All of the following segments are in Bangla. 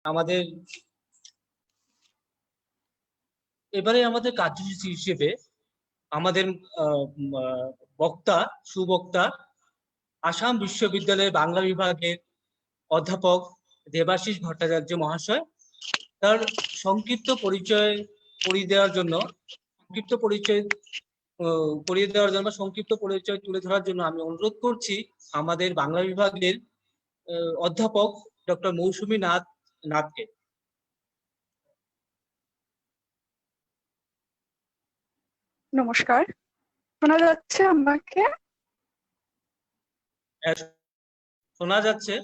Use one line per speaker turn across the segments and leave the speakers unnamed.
আমাদের এবারে আমাদের কার্যসূচি হিসেবে আমাদের বক্তা সুবক্তা আসাম বিশ্ববিদ্যালয়ের বাংলা বিভাগের অধ্যাপক দেবাশিস ভট্টাচার্য মহাশয় তার সংক্ষিপ্ত পরিচয় পড়িয়ে দেওয়ার জন্য সংক্ষিপ্ত পরিচয় তুলে ধরার জন্য আমি অনুরোধ করছি আমাদের বাংলা বিভাগের অধ্যাপক ডক্টর মৌসুমী নাথকে।
নমস্কার, শোনা যাচ্ছে আমাকে?
শোনা যাচ্ছে,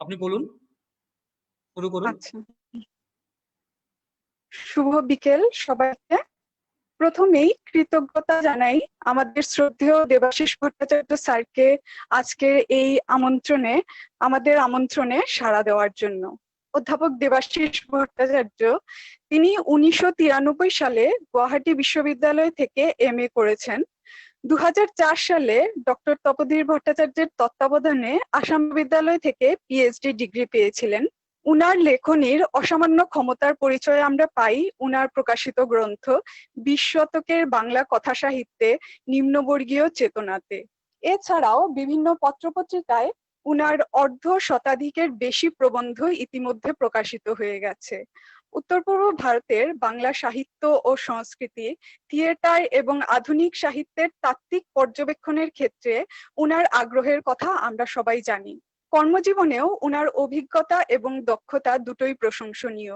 আপনি বলুন, শুরু করুন।
আচ্ছা, শুভ বিকেল সবাইকে। প্রথমেই কৃতজ্ঞতা জানাই আমাদের শ্রদ্ধেয় দেবাশিস ভট্টাচার্য স্যারকে আজকের এই আমাদের আমন্ত্রণে সাড়া দেওয়ার জন্য। অধ্যাপক দেবাশিস ভট্টাচার্য তিনি 1993 সালে গুয়াহাটি বিশ্ববিদ্যালয় থেকে MA করেছেন। 2004 সালে ডক্টর তপোধীর ভট্টাচার্যের তত্ত্বাবধানে আসাম বিশ্ববিদ্যালয় থেকে PhD ডিগ্রি পেয়েছিলেন। উনার লেখনীর অসামান্য ক্ষমতার পরিচয় আমরা পাই উনার প্রকাশিত গ্রন্থ 20 শতকের বাংলা কথা সাহিত্যে নিম্নবর্গীয় চেতনাতে। এছাড়াও বিভিন্ন পত্রপত্রিকায় উনার অর্ধ শতাধিকের বেশি প্রবন্ধ ইতিমধ্যে প্রকাশিত হয়ে গেছে। উত্তর পূর্ব ভারতের বাংলা সাহিত্য ও সংস্কৃতি, থিয়েটার এবং আধুনিক সাহিত্যের তাত্ত্বিক পর্যবেক্ষণের ক্ষেত্রে উনার আগ্রহের কথা আমরা সবাই জানি। কর্মজীবনেও উনার অভিজ্ঞতা এবং দক্ষতা দুটোই প্রশংসনীয়।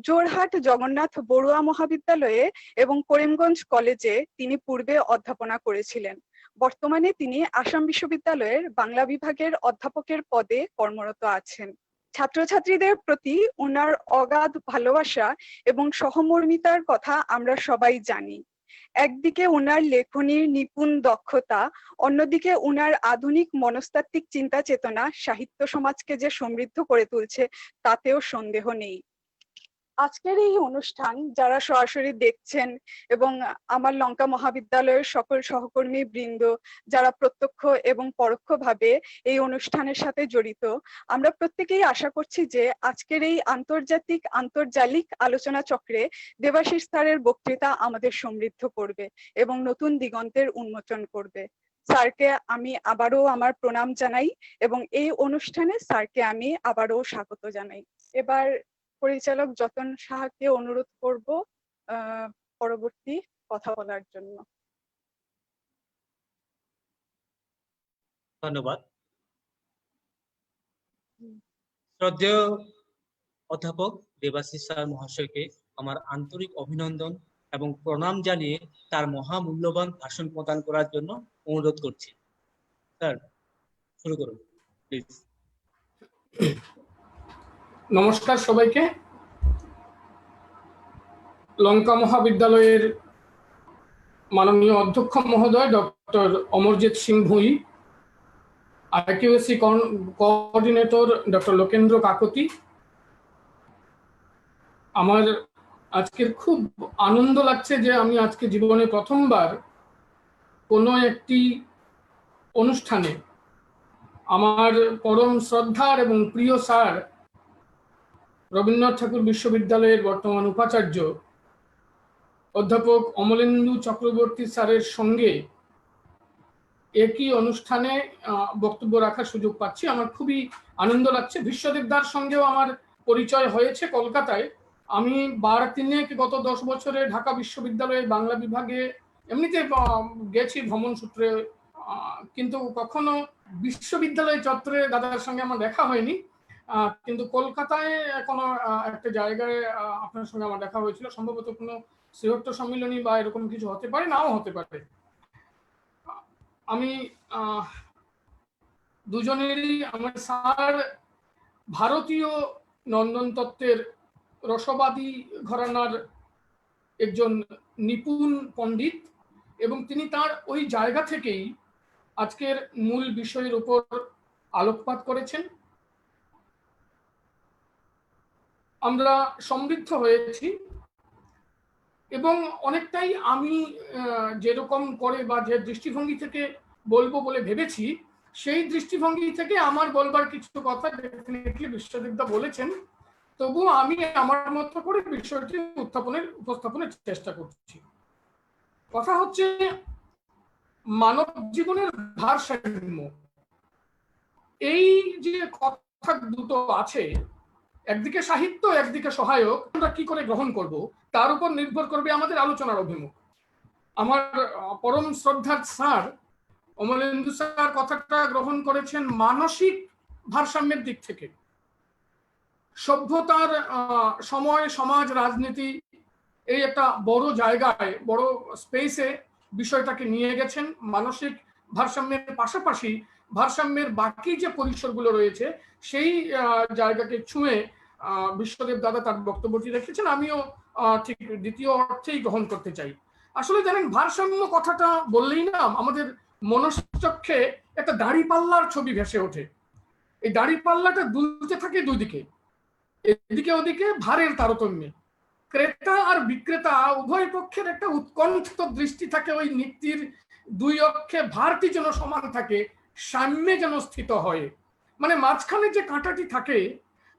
জোরহাট জগন্নাথ বড়ুয়া মহাবিদ্যালয়ে এবং করিমগঞ্জ কলেজে তিনি পূর্বে অধ্যাপনা করেছিলেন। বর্তমানে তিনি আসাম বিশ্ববিদ্যালয়ের বাংলা বিভাগের অধ্যাপকের পদে কর্মরত আছেন। ছাত্রছাত্রীদের প্রতি উনার অগাধ ভালোবাসা এবং সহমর্মিতার কথা আমরা সবাই জানি। একদিকে উনার লেখনীর নিপুণ দক্ষতা, অন্যদিকে উনার আধুনিক মনস্তাত্ত্বিক চিন্তা চেতনা সাহিত্য সমাজকে যে সমৃদ্ধ করে তুলছে তাতেও সন্দেহ নেই। আজকের এই অনুষ্ঠান যারা সরাসরি দেখছেন এবং আমার লঙ্কা মহাবিদ্যালয়ের সকল সহকর্মী বৃন্দ যারা প্রত্যক্ষ এবং পরোক্ষভাবে এই অনুষ্ঠানের সাথে জড়িত, আমরা প্রত্যেকেই আশা করছি যে আজকের এই আন্তর্জালিক আলোচনা চক্রে দেবাশিস স্যারের বক্তৃতা আমাদের সমৃদ্ধ করবে এবং নতুন দিগন্তের উন্মোচন করবে। স্যারকে আমি আবারও আমার প্রণাম জানাই এবং এই অনুষ্ঠানে স্যারকে আমি আবারও স্বাগত জানাই। এবার পরিচালক যতন সাহাকে অনুরোধ করব পরবর্তী কথা বলার জন্য।
ধন্যবাদ। শ্রদ্ধেয় অধ্যাপক দেবাশিস স্যার মহাশয়কে আমার আন্তরিক অভিনন্দন এবং প্রণাম জানিয়ে তার মহামূল্যবান ভাষণ প্রদান করার জন্য অনুরোধ করছি। স্যার, শুরু করুন প্লিজ।
নমস্কার সবাইকে। লঙ্কা মহাবিদ্যালয়ের মাননীয় অধ্যক্ষ মহোদয় ডক্টর অমরজিৎ সিং ভুঁই, IQAC কোঅর্ডিনেটর ডক্টর লোকেন্দ্র কাকতি, আমার আজকের খুব আনন্দ লাগছে যে আমি আজকে জীবনে প্রথমবার কোনো একটি অনুষ্ঠানে আমার পরম শ্রদ্ধার এবং প্রিয় স্যার রবীন্দ্রনাথ ঠাকুর বিশ্ববিদ্যালয়ের বর্তমান উপাচার্য অধ্যাপক অমলেন্দু চক্রবর্তী স্যারের সঙ্গে একই অনুষ্ঠানে বক্তব্য রাখার সুযোগ পাচ্ছি। আমার খুবই আনন্দ লাগছে। বিশ্বদেবদার সঙ্গেও আমার পরিচয় হয়েছে কলকাতায়। আমি বার তিনেক গত 10 বছরে ঢাকা বিশ্ববিদ্যালয়ের বাংলা বিভাগে এমনিতে গেছি ভ্রমণ সূত্রে, কিন্তু কখনো বিশ্ববিদ্যালয় চত্বরে দাদার সঙ্গে আমার দেখা হয়নি। কিন্তু কলকাতায় কোনো একটা জায়গায় আপনার সঙ্গে আমার দেখা হয়েছিল, সম্ভবত কোনো শ্রীহট্ট সম্মিলনী বা এরকম কিছু হতে পারে, নাও হতে পারে। আমি দুজনেরই, আমার স্যার ভারতীয় নন্দন তত্ত্বের রসবাদী ঘরানার একজন নিপুণ পণ্ডিত এবং তিনি তার ওই জায়গা থেকেই আজকের মূল বিষয়ের উপর আলোকপাত করেছেন। আমরা সমৃদ্ধ হয়েছি এবং অনেকটাই আমি যেরকম করে বা যে দৃষ্টিভঙ্গি থেকে বলবো বলে ভেবেছি সেই দৃষ্টিভঙ্গি থেকে আমার বলবার কিছু কথা ডেফিনেটলি বিশ্বদেবদা বলেছেন। তবু আমি আমার মতো করে বিষয়টি উপস্থাপনের চেষ্টা করছি। কথা হচ্ছে মানব জীবনের ভারসাম্য, এই যে কথা দুটো আছে, একদিকে সাহিত্য একদিকে সহায়ক, আমরা কি করে গ্রহণ করব তার উপর নির্ভর করবে আমাদের আলোচনার অভিমুখ। আমার পরম শ্রদ্ধার স্যার অমলেন্দু স্যার কথাটা গ্রহণ করেছেন মানসিক ভারসাম্যের দিক থেকে। সভ্যতার সময়, সমাজ, রাজনীতি এই একটা বড় জায়গায়, বড় স্পেসে বিষয়টাকে নিয়ে গেছেন। মানসিক ভারসাম্যের পাশাপাশি ভারসাম্যের বাকি যে পরিসরগুলো রয়েছে সেই জায়গাকে ছুঁয়ে বিশ্বদেব দাদা তার বক্তব্যটি রেখেছেন। আমিও ঠিক দ্বিতীয় অর্থেই গ্রহণ করতে চাই। আসলে জানেন, ভারসাম্য কথাটা বললেই না আমাদের মনশ্চক্ষে একটা দাড়িপাল্লার ছবি ভেসে ওঠে। এই দাড়িপাল্লাটা দুলতে থাকে দুই দিকে, এদিকে ওদিকে ভারের তারতম্যে। ক্রেতা আর বিক্রেতা উভয় পক্ষের একটা উৎকণ্ঠিত দৃষ্টি থাকে ওই নীতির দুই অক্ষে ভারটি যেন সমান থাকে, সাম্যে যেন স্থিত হয়। মানে মাঝখানে যে কাঁটাটি থাকে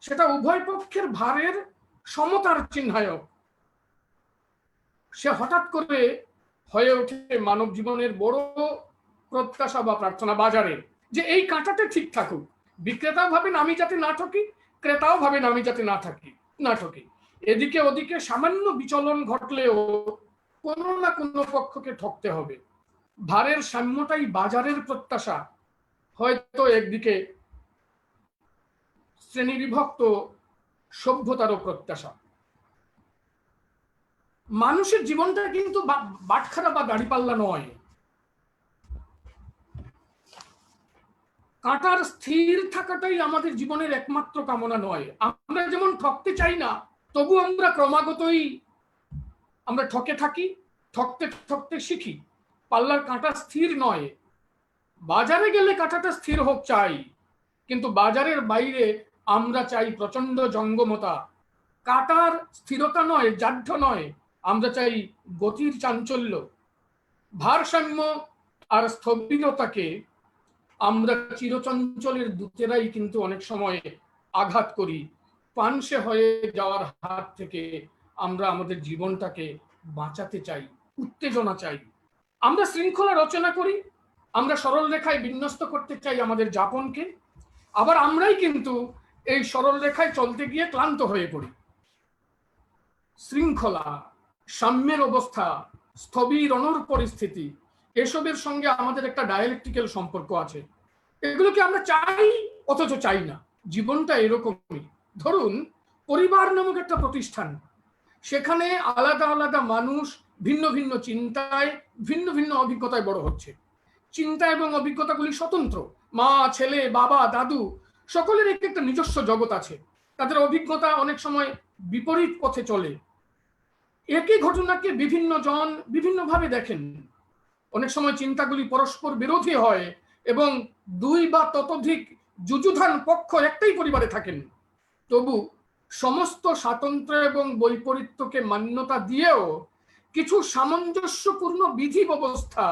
সেটা উভয় পক্ষের ভারের সমতার চিহ্নায়ক। সে হঠাৎ করে হয়ে ওঠে মানব জীবনের বড় প্রত্যাশা বা প্রার্থনা বাজারে, যে এই কাঁটাটা ঠিক থাকুক। বিক্রেতাও ভাবেন আমি যাতে না ঠকি, ক্রেতাও ভাবেন আমি যাতে না ঠকি। এদিকে ওদিকে সামান্য বিচলন ঘটলেও কোনো না কোনো পক্ষকে ঠকতে হবে। ভারের সাম্যটাই বাজারের প্রত্যাশা। হয়তো একদিকে শ্রেণীবিভক্ত সভ্যতারও প্রত্যাশা। মানুষের জীবনটা কিন্তু বাটখারা বা দাড়িপাল্লা নয়। কাঁটার স্থির থাকাটাই আমাদের জীবনের একমাত্র কামনা নয়। আমরা যেমন ঠকতে চাই না, তবু আমরা ক্রমাগতই আমরা ঠকে থাকি, ঠকতে ঠকতে শিখি। পাল্লার কাঁটা স্থির নয়। বাজারে গেলে কাঁটাটা স্থির হোক চাই, কিন্তু বাজারের বাইরে আমরা চাই প্রচন্ড জঙ্গমতা। কাঁটার স্থিরতা নয়, জাঢ্য নয়, আমরা চাই গতির চাঞ্চল্য। ভারসাম্য আর স্থবিরতাকে আমরা চিরচঞ্চলের দূতেরাই কিন্তু অনেক সময় আঘাত করি। পানসে হয়ে যাওয়ার হাত থেকে আমরা আমাদের জীবনটাকে বাঁচাতে চাই, উত্তেজনা চাই। আমরা শৃঙ্খলা রচনা করি, আমরা সরল রেখায় বিন্যস্ত করতে চাই আমাদের যাপনকে। আবার আমরাই কিন্তু এই সরল রেখায় চলতে গিয়ে ক্লান্ত হয়ে পড়ি। শৃঙ্খলা, সাম্যের অবস্থা, স্থবির অনড় পরিস্থিতি, এসবের সঙ্গে আমাদের একটা ডায়ালেকটিক্যাল সম্পর্ক আছে। এগুলোকে আমরা চাই অথচ চাই না। জীবনটা এরকমই। ধরুন, পরিবার নামক একটা প্রতিষ্ঠান, সেখানে আলাদা আলাদা মানুষ ভিন্ন ভিন্ন চিন্তায়, ভিন্ন ভিন্ন অভিজ্ঞতায় বড় হচ্ছে। চিন্তা এবং অভিজ্ঞতাগুলি স্বতন্ত্র। মা, ছেলে, বাবা, দাদু সকলের একটা নিজস্ব জগৎ আছে। তাদের অভিজ্ঞতা অনেক সময় বিপরীত পথে চলে। একই ঘটনাকে বিভিন্ন জন বিভিন্নভাবে দেখেন। অনেক সময় চিন্তাগুলি পরস্পর বিরোধী হয় এবং দুই বা ততোধিক যুযুধান পক্ষ একটাই পরিবারে থাকেন। তবু সমস্ত স্বাতন্ত্র্য এবং বৈপরীত্যকে মান্যতা দিয়েও কিছু সামঞ্জস্যপূর্ণ বিধি ব্যবস্থা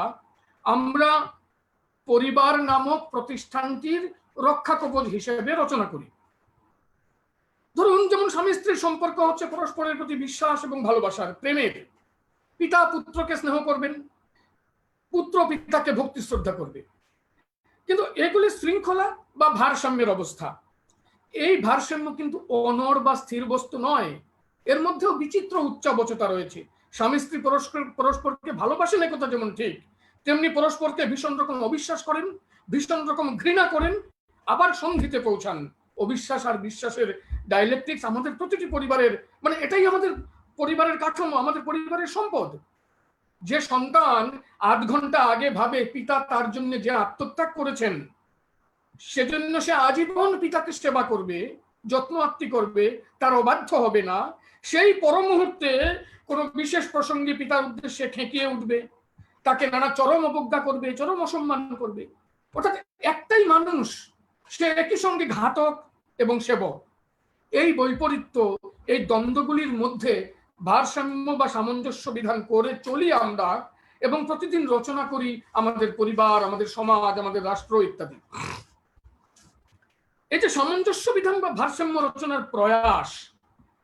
আমরা পরিবার নামক প্রতিষ্ঠানটির রক্ষা কবচ হিসেবে রচনা করি। ধরুন, যেমন স্বামী স্ত্রীর সম্পর্ক হচ্ছে পরস্পরের প্রতি বিশ্বাস এবং ভালোবাসার, প্রেমের। পিতা পুত্রকে স্নেহ করবেন, পুত্র পিতাকে ভক্তি শ্রদ্ধা করবে। কিন্তু এগুলি শৃঙ্খলা বা ভারসাম্যের অবস্থা। এই ভারসাম্য কিন্তু অনড় বা স্থির বস্তু নয়। এর মধ্যেও বিচিত্র উচ্চাবচতা রয়েছে। স্বামী স্ত্রী পরস্পরকে ভালোবাসেন, একথা যেমন ঠিক, তেমনি পরস্পরকে ভীষণ রকম অবিশ্বাস করেন, ভীষণ রকম ঘৃণা করেন, আবার সন্ধিতে পৌঁছান। অবিশ্বাস আর বিশ্বাসের ডায়ালেকটিক্স আমাদের প্রতিটি পরিবারের, মানে এটাই আমাদের পরিবারের কাঠামো, আমাদের পরিবারের সম্পদ। যে সন্তান 8 ঘন্টা আগে ভাবে পিতা তার জন্য যে আত্মত্যাগ করেছেন, সেজন্য সে আজীবন পিতাকে সেবা করবে, যত্ন আত্তি করবে, তার অবাধ্য হবে না, সেই পর মুহূর্তে কোনো বিশেষ প্রসঙ্গে পিতার উদ্দেশ্যে ঠেকিয়ে উঠবে, তাকে নানা চরম অবজ্ঞা করবে, চরম অসম্মান করবে। অর্থাৎ একটাই মানুষ, সে একই সঙ্গে ঘাতক এবং সেবক। এই বৈপরীত্য, এই দ্বন্দ্বগুলির মধ্যে ভারসাম্য বা সামঞ্জস্য বিধান করে চলি আমরা, এবং প্রতিদিন রচনা করি আমাদের পরিবার, আমাদের সমাজ, আমাদের রাষ্ট্র ইত্যাদি। এই যে সামঞ্জস্য বিধান বা ভারসাম্য রচনার প্রয়াস,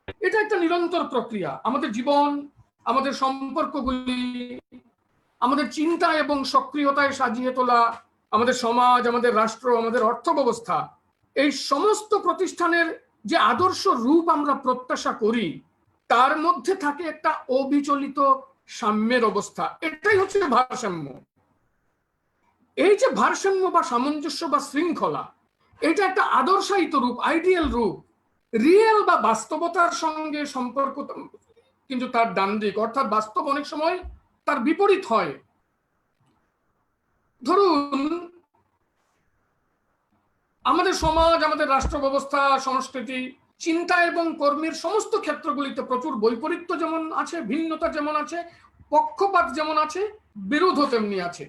এটা একটা নিরন্তর প্রক্রিয়া। আমাদের জীবন, আমাদের সম্পর্কগুলি, আমাদের চিন্তা এবং সক্রিয়তায় সাজিয়ে তোলা, আমাদের সমাজ, আমাদের রাষ্ট্র, আমাদের অর্থ ব্যবস্থা, এই সমস্ত প্রতিষ্ঠানের যে আদর্শ রূপ আমরা প্রত্যাশা করি, তার মধ্যে থাকে একটা অবিচলিত সাম্যের অবস্থা। এটাই হচ্ছে ভারসাম্য। এই যে ভারসাম্য বা সামঞ্জস্য বা শৃঙ্খলা, এটা একটা আদর্শায়িত রূপ, আইডিয়াল রূপ। রিয়েল বা বাস্তবতার সঙ্গে সম্পর্ক কিন্তু তার ডান দিক, অর্থাৎ বাস্তব অনেক সময় তার বিপরীত হয়। ধরুন, আমাদের সমাজ, আমাদের রাষ্ট্র ব্যবস্থা, সংস্কৃতি, চিন্তা এবং কর্মের সমস্ত ক্ষেত্রগুলিতে প্রচুর বৈপরীত্য যেমন আছে, ভিন্নতা যেমন আছে, পক্ষপাত যেমন আছে, বিরোধও তেমনি আছে।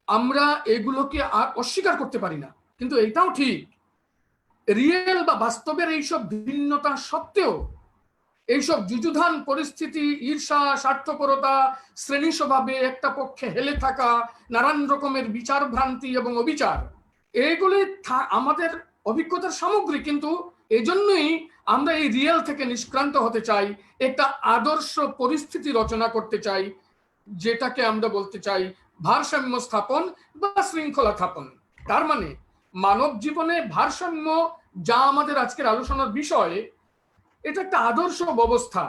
আমরা এগুলোকে আর অস্বীকার করতে পারি না, কিন্তু এটাও ঠিক, রিয়েল বা বাস্তবের এইসব ভিন্নতা সত্ত্বেও, এইসব যুযুধান পরিস্থিতি, ঈর্ষা, স্বার্থপরতা, শ্রেণী স্বভাবে একটা পক্ষে হেলে থাকা, নানান রকমের বিচার ভ্রান্তি এবং অবিচার, এইগুলি আমাদের অভিজ্ঞতার সামগ্রী। কিন্তু এজন্যই আমরা এই রিয়েল থেকে নিষ্ক্রান্ত হতে চাই, একটা আদর্শ পরিস্থিতি রচনা করতে চাই, যেটাকে আমরা বলতে চাই ভারসাম্য স্থাপন বা শৃঙ্খলা স্থাপন। তার মানে মানব জীবনে ভারসাম্য, যা আমাদের আজকের আলোচনার বিষয়, এটা একটা আদর্শ ব্যবস্থা।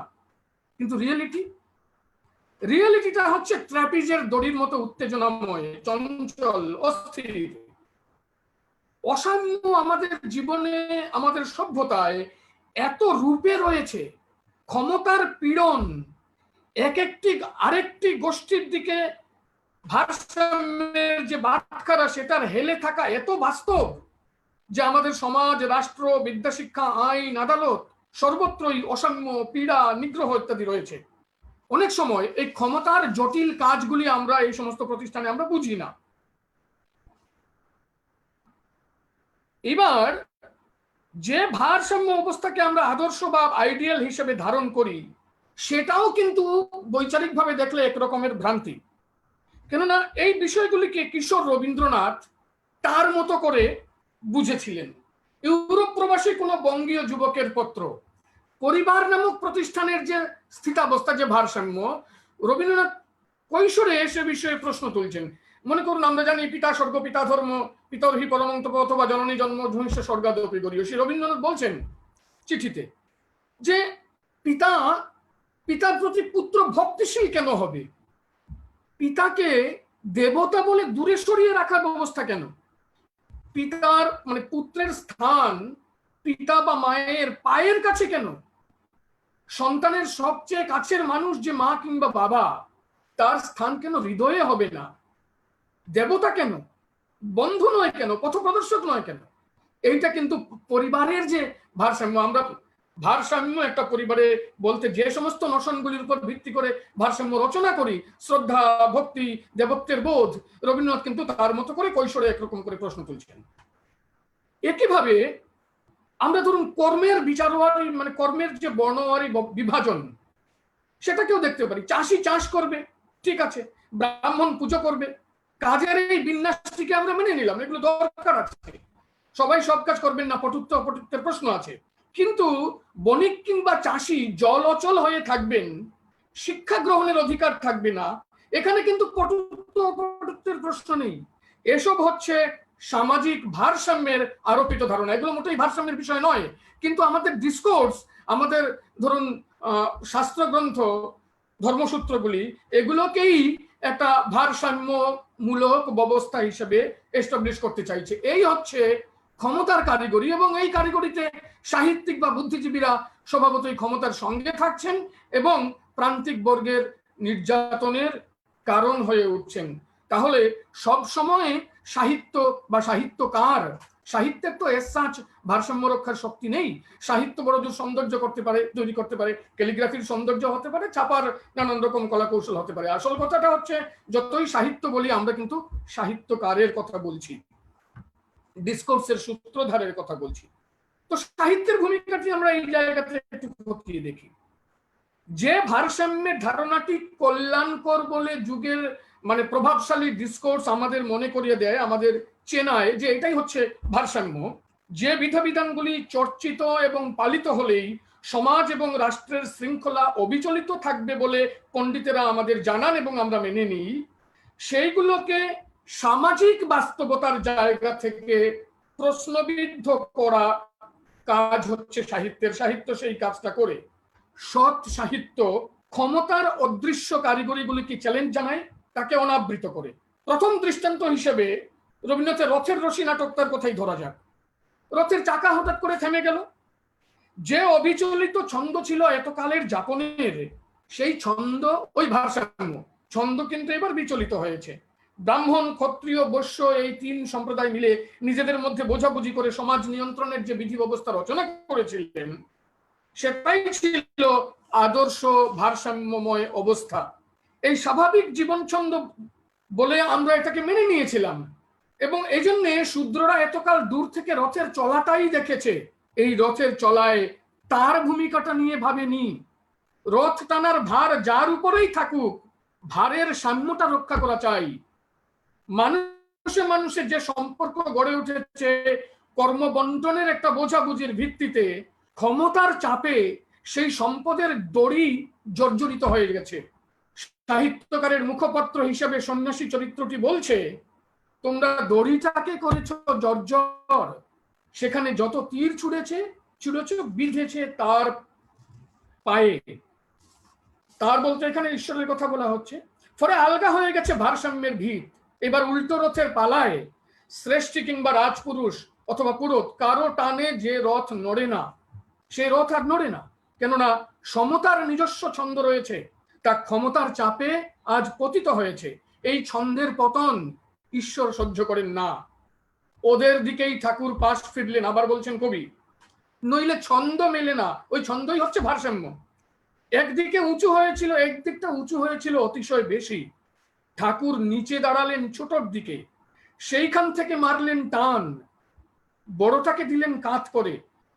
কিন্তু রিয়েলিটিটা হচ্ছে ট্র্যাপিজের দড়ির মতো উত্তেজনাময়, চঞ্চল, অস্থির। অসাম্য আমাদের জীবনে, আমাদের সভ্যতায় এত রূপে রয়েছে। ক্ষমতার পীড়ন একটি আরেকটি গোষ্ঠীর দিকে ভারসাম্যের যে বাটখারা, সেটার হেলে থাকা এত বাস্তব যে আমাদের সমাজ, রাষ্ট্র, বিদ্যাশিক্ষা, আইন, আদালত, সর্বত্রই অসাম্য, পীড়া, নিগ্রহ ইত্যাদি রয়েছে। অনেক সময় এই ক্ষমতার জটিল কাজগুলি আমরা এই সমস্ত প্রতিষ্ঠানে আমরা বুঝি না। এবার যে ভারসাম্য অবস্থাকে আমরা আদর্শ বা আইডিয়াল হিসেবে ধারণ করি, সেটাও কিন্তু বৈচারিকভাবে দেখলে একরকমের ভ্রান্তি। কেননা এই বিষয়গুলিকে কিশোর রবীন্দ্রনাথ তার মতো করে বুঝেছিলেন। ইউরোপ প্রবাসী কোনো বঙ্গীয় যুবকের পত্র, পরিবার নামক প্রতিষ্ঠানের যে স্থিতাবস্থা, যে ভারসাম্য, রবীন্দ্রনাথ কৈশোরে সে বিষয়ে প্রশ্ন তুলছেন। মনে করুন, আমরা জানি পিতা স্বর্গ, পিতা ধর্ম, পিতর্হি পরমন্তপ, অথবা জননী জন্ম ধ্বংস স্বর্গাদপি গরীয়সী। রবীন্দ্রনাথ বলছেন চিঠিতে যে পিতার প্রতি পুত্র ভক্তিশীল কেন হবে? পিতাকে দেবতা বলে দূরে সরিয়ে রাখার ব্যবস্থা কেন? পিতার মানে পুত্রের স্থান পিতা বা মায়ের পায়ের কাছে কেন? সন্তানের সবচেয়ে কাছের মানুষ যে মা কিংবা বাবা, তার স্থান কেন হৃদয়ে হবে না? দেবতা কেন? বন্ধু নয় কেন? পথপ্রদর্শক নয় কেন? এইটা কিন্তু পরিবারের যে ভারসাম্য, আমরা ভারসাম্য একটা পরিবারে বলতে যে সমস্ত নশনগুলির উপর ভিত্তি করে ভারসাম্য রচনা করি, শ্রদ্ধা, ভক্তি, দেবত্বের বোধ, রবীন্দ্রনাথ কিন্তু তার মতো করে কৈশোরে একরকম করে প্রশ্ন তুলছেন। একইভাবে আমরা ধরুন কর্মের বিচারওয়ারি, মানে কর্মের যে বর্ণওয়ারি বিভাজন, সেটাকেও দেখতে পারি। চাষি চাষ করবে, ঠিক আছে, ব্রাহ্মণ পুজো করবে, কাজের এই বিন্যাসটিকে আমরা মেনে নিলাম, এগুলো দরকার আছে। সবাই সব কাজ করবেন না, পটুত্ব অপটুত্বের প্রশ্ন আছে। কিন্তু বণিক কিংবা চাষি জল অচল হয়ে থাকবেন, শিক্ষা গ্রহণের অধিকার থাকবে না, এখানে কিন্তু পটুত্ব অপটুত্বের প্রশ্ন নেই। এসব হচ্ছে সামাজিক ভারসাম্যের আরোপিত ধারণা। এগুলো মোটেই ভারসাম্যের বিষয় নয়, কিন্তু আমাদের ডিসকোর্স, আমাদের ধরুন শাস্ত্রগ্রন্থ, ধর্মসূত্রগুলি, এগুলোকেই একটা ভারসাম্যমূলক ব্যবস্থা হিসেবে এস্টাবলিশ করতে চাইছে। এই হচ্ছে ক্ষমতার কারিগরি, এবং এই কারিগরিতে সাহিত্যিক বা বুদ্ধিজীবীরা স্বভাবতই ক্ষমতার সঙ্গে থাকছেন এবং প্রান্তিক বর্গের নির্যাতনের কারণ হয়ে উঠছেন। তাহলে সব সময় সাহিত্য বা সাহিত্যকার, সাহিত্যের তো এস সাচ ভারসাম্য রক্ষার শক্তি নেই। সাহিত্য বড় জোর সৌন্দর্য করতে পারে, তৈরি করতে পারে, ক্যালিগ্রাফির সৌন্দর্য হতে পারে, ছাপার নানান রকম কলা কৌশল হতে পারে। আসল কথাটা হচ্ছে, যতই সাহিত্য বলি, আমরা কিন্তু সাহিত্যকারের কথা বলছি, ডিসকোর্সের সূত্রধারের কথা বলছি। তো সাহিত্যের ভূমিকাটি আমরা এই জায়গাতে একটু খতিয়ে দেখি। যে ভারসাম্যের ধারণাটি কল্যাণকর বলে যুগের মানে প্রভাবশালী ডিসকোর্স আমাদের মনে করিয়ে দেয়, আমাদের চেনায় যে এটাই হচ্ছে ভারসাম্য, যে বিধিবিধানগুলি চর্চিত এবং পালিত হলেই সমাজ এবং রাষ্ট্রের শৃঙ্খলা অবিচলিত থাকবে বলে পণ্ডিতেরা আমাদের জানান এবং আমরা মেনে নিই, সেইগুলোকে সামাজিক বাস্তবতার জায়গা থেকে প্রশ্নবিদ্ধ করা কাজ হচ্ছে সাহিত্যের। সাহিত্য সেই কাজটা করে। সৎ সাহিত্য ক্ষমতার অদৃশ্য কারিগরিগুলিকে চ্যালেঞ্জ জানায়, তাকে অনাবৃত করে। প্রথম দৃষ্টান্ত হিসেবে রবীন্দ্রনাথের রথের রশি নাটকটার কথাই ধরা যাক। রথের চাকা হঠাৎ করে থেমে গেল। যে অবিচলিত ছন্দ ছিল এতকালের যাপনের, সেই ছন্দ, ওই ভারসাম্য ছন্দ কিন্তু এবার বিচলিত হয়েছে। ব্রাহ্মণ, ক্ষত্রিয়, বৈশ্য এই তিন সম্প্রদায় মিলে নিজেদের মধ্যে বোঝাবুঝি করে সমাজ নিয়ন্ত্রণের যে বিধি ব্যবস্থা রচনা করেছিলেন, সেটাই ছিল আদর্শ ভারসাম্যময় অবস্থা। এই স্বাভাবিক জীবন ছন্দ বলে আমরা এটাকে মেনে নিয়েছিলাম, এবং এই জন্যে শূদ্ররা এতকাল দূর থেকে রথের চলাটাই দেখেছে। এই রথের চলায় তার ভূমিকাটা নিয়ে ভাবেনি। রথ টানার ভার যার উপরেই থাকুক, ভারের সাম্যটা রক্ষা করা চাই। মানুষে মানুষে যে সম্পর্ক গড়ে উঠেছে কর্মবন্টনের একটা বোঝাবুঝির ভিত্তিতে, ক্ষমতার চাপে সেই সম্পদের দড়ি জর্জরিত হয়ে গেছে। সাহিত্যকারের মুখপত্র হিসেবে সন্ন্যাসী চরিত্রটি বলছে, তোমরা দড়িটাকে করেছো জর্জর, সেখানে যত তীর ছুঁড়েছে বিঁধেছে তার পায়ে। তার বলতে এখানে ঈশ্বরের কথা বলা হচ্ছে। ফলে আলগা হয়ে গেছে ভারসাম্যের ভিত। এবার উল্টো রথের পালায় শ্রেষ্ঠী কিংবা রাজপুরুষ অথবা পুরোত কারো টানে যে রথ নড়ে না, সেই রথ আর নড়ে না। কেননা সমতার নিজস্ব ছন্দ রয়েছে, তা ক্ষমতার চাপে আজ পতিত হয়েছে। এই ছন্দের পতন ঈশ্বর সহ্য করেন না। ওদের দিকেই ঠাকুর পাশ ফিরলেন, আবার বলছেন কবি, নইলে ছন্দ মেলে না। ওই ছন্দই হচ্ছে ভারসাম্য। একদিকে উঁচু হয়েছিল, একদিকটা উঁচু হয়েছিল অতিশয় বেশি। ঠাকুর নিচে দাঁড়ালেন ছোটর দিকে, সেইখান থেকে মারলেন টান, বড়টাকে দিলেন কাত করে,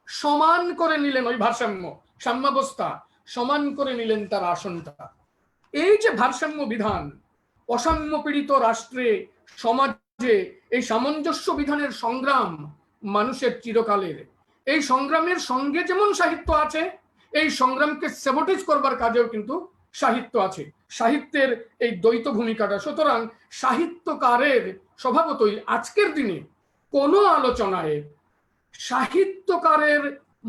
সমান করে নিলেন ওই ভারসাম্য, সাম্যাবস্থা সমান করে নিলেন তার আসনটা। এই যে ভারসাম্য বিধান, অসাম্য পীড়িত রাষ্ট্রে, সমাজে এই সামঞ্জস্য বিধানের সংগ্রাম মানুষের চিরকালের। এই সংগ্রামের সঙ্গে যেমন সাহিত্য আছে, এই সংগ্রামকে স্যাবোটেজ করবার কাজেও কিন্তু সাহিত্য আছে। সাহিত্যের এই দ্বৈত ভূমিকাটা। সুতরাং সাহিত্যকারের স্বভাবতই আজকের দিনে কোনো আলোচনায় সাহিত্যকারের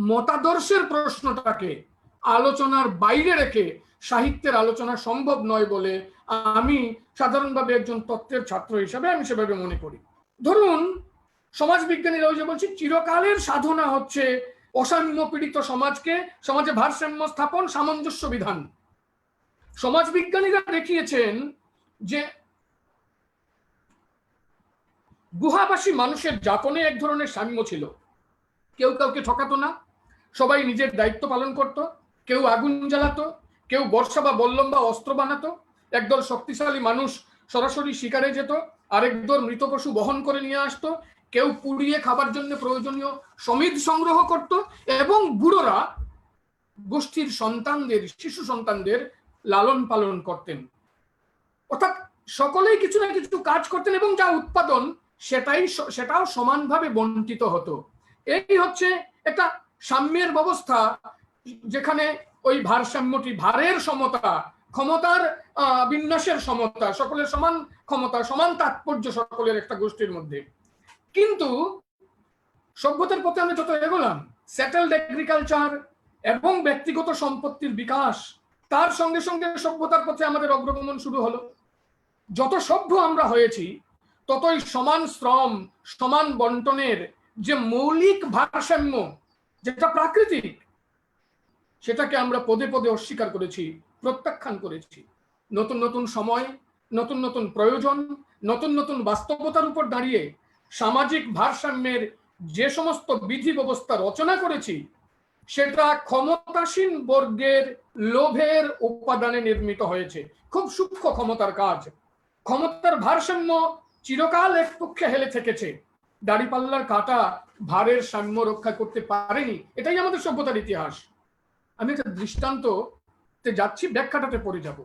মতাদর্শের প্রশ্নটাকে আলোচনার বাইরে রেখে সাহিত্যের আলোচনা সম্ভব নয় বলে আমি সাধারণভাবে একজন তত্ত্বের ছাত্র হিসাবে আমি সেভাবে মনে করি। ধরুন সমাজবিজ্ঞানীরা ওই যে বলছি, চিরকালের সাধনা হচ্ছে অসাম্য পীড়িত সমাজে ভারসাম্য স্থাপন, সামঞ্জস্য বিধান। সমাজবিজ্ঞানীরা দেখিয়েছেন যে গুহাবাসী মানুষের যাপনে এক ধরনের সাম্য ছিল। কেউ কাউকে ঠকাতো না, সবাই নিজের দায়িত্ব পালন করত। কেউ আগুন জ্বালাতো, কেউ বর্ষা বা বল্লম বা অস্ত্র বানাতো। একদল শক্তিশালী মানুষ সরাসরি শিকারে যেত, আরেক দল মৃত পশু বহন করে নিয়ে আসতো। কেউ পুড়িয়ে খাবার জন্য প্রয়োজনীয় সমিধ সংগ্রহ করত, এবং বুড়োরা গোষ্ঠীর সন্তানদের, শিশু সন্তানদের লালন পালন করতেন। অর্থাৎ সকলেই কিছু না কিছু কাজ করতেন, এবং যা উৎপাদন সেটাও সমানভাবে বন্টিত হতো। এই হচ্ছে একটা সাম্যের ব্যবস্থা, যেখানে ওই ভারসাম্যটি, ভারের সমতা, ক্ষমতার বিন্যাসের সমতা, সকলের সমান ক্ষমতা, সমান তাৎপর্য সকলের একটা গোষ্ঠীর মধ্যে। কিন্তু সভ্যতার পথে আমি যত এগোলাম, সেটেলড এগ্রিকালচার এবং ব্যক্তিগত সম্পত্তির বিকাশ, তার সঙ্গে সঙ্গে সভ্যতার পথে আমাদের অগ্রগমন শুরু হলো। যত সভ্য আমরা হয়েছি, ততই সমান শ্রম, সমান বন্টনের যে মৌলিক ভারসাম্য, যেটা প্রাকৃতিক, সেটাকে আমরা পদে পদে অস্বীকার করেছি, প্রত্যাখ্যান করেছি। নতুন নতুন সময়, নতুন নতুন প্রয়োজন, নতুন নতুন বাস্তবতার উপর দাঁড়িয়ে সামাজিক ভারসাম্যের যে সমস্ত বিধি ব্যবস্থা রচনা করেছি, সেটা ক্ষমতাসীন বর্গের লোভের উপাদানে নির্মিত হয়েছে। খুব সূক্ষ্ম ক্ষমতার কাজ। ক্ষমতার ভারসাম্য চিরকাল এক পক্ষে হেলে থেকেছে। দাড়িপাল্লার কাটা ভারের সাম্য রক্ষা করতে পারেনি, এটাই আমাদের সভ্যতার ইতিহাস। আমি একটা দৃষ্টান্ততে যাচ্ছি, ব্যাখ্যাটাতে পড়ে যাব।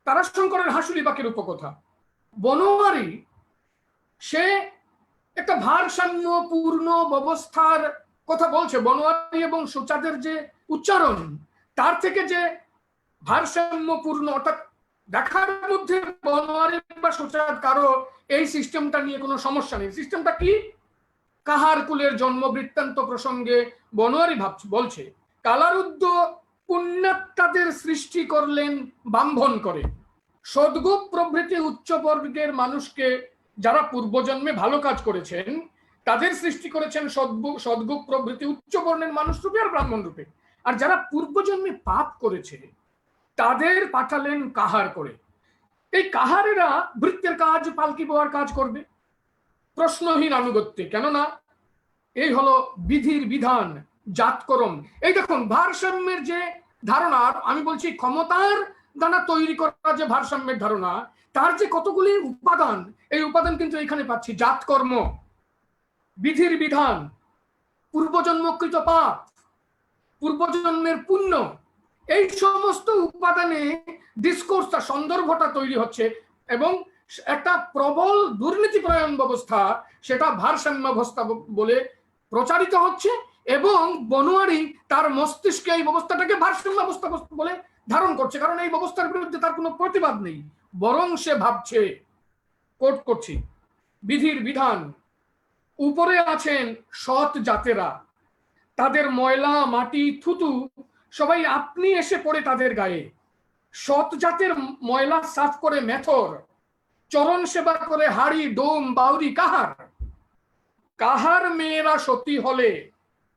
তারাশঙ্করের হাসুলি বাঁকের উপকথা। বনোয়ারি সে একটা ভারসাম্য পূর্ণ ব্যবস্থার কথা বলছে, বনোয়ারি এবং সুচাঁদের যে উচ্চারণ, তার থেকে যে ভারসাম্যপূর্ণ, অর্থাৎ দেখার মধ্যে বনোয়ারি বা সুচাঁদ কারো এই সিস্টেমটা নিয়ে কোনো সমস্যা নেই। সিস্টেমটা কি? কাহার কুলের জন্ম বৃত্তান্ত প্রসঙ্গে বনোয়ারি বলছে, কালারুদ্ধ পুণ্যাত্মাদের সৃষ্টি করলেন বাম্ভন করে, সদ্গুপ প্রভৃতি উচ্চ বর্গের মানুষকে যারা পূর্বজন্মে ভালো কাজ করেছেন তাদের সৃষ্টি করেছেন সদ্গুপ প্রভৃতি উচ্চ বর্ণের মানুষ রূপে আর ব্রাহ্মণ রূপে। আর যারা পূর্বজন্মে পাপ করেছে তাদের পাঠালেন কাহার করে। এই কাহারেরা ভৃত্যের কাজ, পালকি বোয়ার কাজ করবে প্রশ্নহীন আনুগত্যে, কেননা এই হলো বিধির বিধান, জাতকরম। এই দেখুন ভারসাম্যের যে ধারণা, আমি বলছি ক্ষমতার দ্বারা তৈরি করা যে ভারসাম্যের ধারণা, তার যে কতগুলি উপাদান, এই উপাদান কিন্তু এখানে পাচ্ছি। জাতকর্ম, বিধির বিধান, পূর্বজন্মকৃত পাপ, পূর্বজন্মের পুণ্য, এই সমস্ত উপাদানে ডিসকোর্সটা, সন্দর্ভটা তৈরি হচ্ছে এবং একটা প্রবল দুর্নীতিপরায়ণ ব্যবস্থা, সেটা ভারসাম্য ব্যবস্থা বলে প্রচারিত হচ্ছে। এবং বনোয়ারি তার মস্তিষ্কে এই ব্যবস্থাটাকে ভারসাম্য ব্যবস্থা বলে ধারণ করছে, কারণ এই ব্যবস্থার বিরুদ্ধে তার কোনো প্রতিবাদ নেই, বরং সে ভাবছে, কোট করছি, বিধির বিধান, উপরে আছেন সৎ জাতেরা, তাদের ময়লা মাটি থুতু সবাই আপনি এসে পড়ে তাদের গায়ে। সৎ জাতের ময়লা সাফ করে মেথর, চরণ সেবা করে হাড়ি ডোম বাউরি কাহার। কাহার মেয়েরা সতী হলে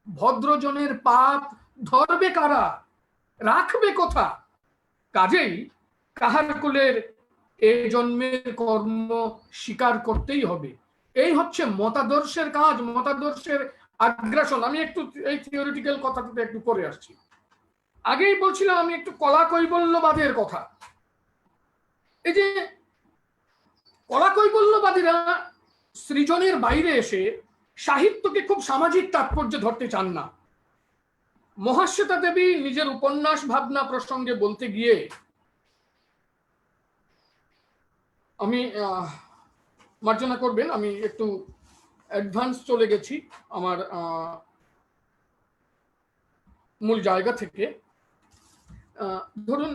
ভদ্রজনের পাপ ধরবে কারা, রাখবে কোথা। কাজেই কাহার কুলের এ জন্মের কর্ম স্বীকার করতেই হবে। এই হচ্ছে মতাদর্শের কাজ, মতাদর্শের আগ্রাসন। আমি একটু এই থিওরিটিক্যাল কথাটাতে একটু পরে আসছি। আগেই বলছিলাম আমি একটু কলা কৈবল্যবাদের কথা। এই যে কলা কৈবল্যবাদীরা সৃজনের বাইরে এসে সাহিত্যকে খুব সামাজিক তাৎপর্য ধরতে চান না। মহাশ্বেতা দেবী নিজের উপন্যাস ভাবনা প্রসঙ্গে বলতে গিয়ে, আমি মার্জনা করবেন, আমি একটু অ্যাডভান্স চলে গেছি আমার মূল জায়গা থেকে। ধরুন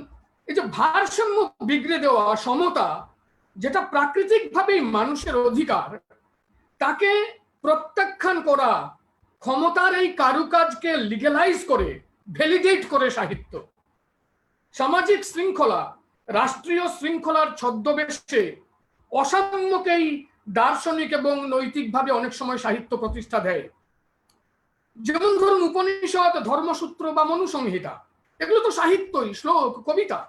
এই যে ভারসাম্য বিগড়ে দেওয়া, সমতা, যেটা প্রাকৃতিকভাবেই মানুষের অধিকার, তাকে প্রত্যাখ্যান করা, ক্ষমতার এই কারুকাজকে লিগ্যালাইজ করে, ভ্যালিডেট করে সাহিত্য। সামাজিক শৃঙ্খলা, রাষ্ট্রীয় শৃঙ্খলার ছদ্মবেশে অসাম্যকেই দার্শনিক এবং নৈতিকভাবে অনেক সময় সাহিত্য প্রতিষ্ঠা দেয়। যেমন ধরুন উপনিষদ, ধর্মসূত্র বা মনুসংহিতা, এগুলো তো সাহিত্যই, শ্লোক, কবিতা,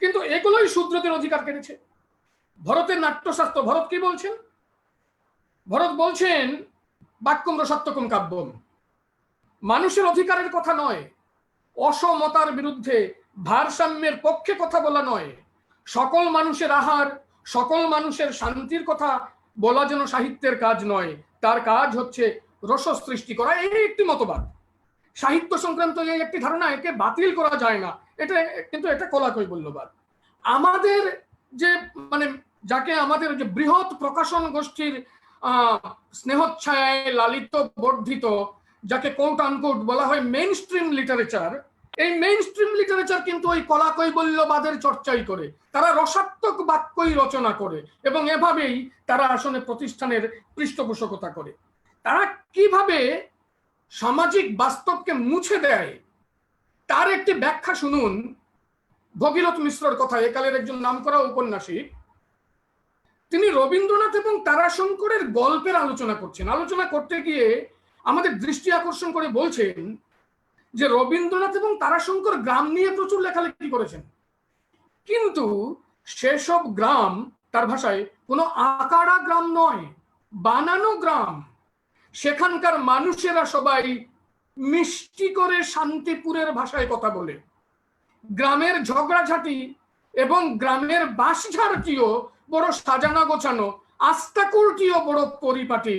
কিন্তু এগুলোই শূদ্রদের অধিকার কেড়েছে। ভরতের নাট্যশাস্ত্র, ভরত কি বলছেন? ভরত বলছেন বাক্যম রসাত্মকম কাব্যম, মানুষের অধিকারের কথা নয়, অসমতার বিরুদ্ধে, ভারসাম্যের পক্ষে কথা বলা নয়, সকল মানুষের আহার, সকল মানুষের শান্তির কথা বলা যেন সাহিত্যের কাজ নয়, তার কাজ হচ্ছে রস সৃষ্টি করা। এই একটি মতবাদ, সাহিত্য সংক্রান্ত এই একটি ধারণা, একে বাতিল করা যায় না, এটা কিন্তু এটা কলা কৈবল্যবাদ। আমাদের যে মানে যাকে আমাদের যে বৃহৎ প্রকাশন গোষ্ঠীর স্নেহচ্ছায় লালিত বর্ধিত, যাকে কোট আনকোট বলা হয় মেইন স্ট্রিম লিটারেচার, এই মেইন স্ট্রিম লিটারেচার কিন্তু ওই কলা কৈবল্যবাদের চর্চাই করে। তারা রসাত্মক বাক্যই রচনা করে এবং এভাবেই তারা আসলে প্রতিষ্ঠানের পৃষ্ঠপোষকতা করে। তারা কিভাবে সামাজিক বাস্তবকে মুছে দেয় তার একটি ব্যাখ্যা শুনুন ভগীরথ মিশ্রর কথা, একালের একজন নামকরা ঔপন্যাসিক। তিনি রবীন্দ্রনাথ এবং তারাশঙ্করের গল্পের আলোচনা করছেন। আলোচনা করতে গিয়ে আমাদের দৃষ্টি আকর্ষণ করে বলছেন যে রবীন্দ্রনাথ এবং তারাশঙ্কর গ্রাম নিয়ে প্রচুর লেখালেখি করেছেন, কিন্তু সেসব গ্রাম, তার ভাষায়, কোনো আকারা গ্রাম নয়, বানানো গ্রাম। সেখানকার মানুষেরা সবাই মিষ্টি করে শান্তিপুরের ভাষায় কথা বলে। গ্রামের ঝগড়াঝাটি এবং গ্রামের বাঁশঝাড়টিও বড় সাজানো গোছানো, আস্তাকুলটিও বড় পরিপাটি,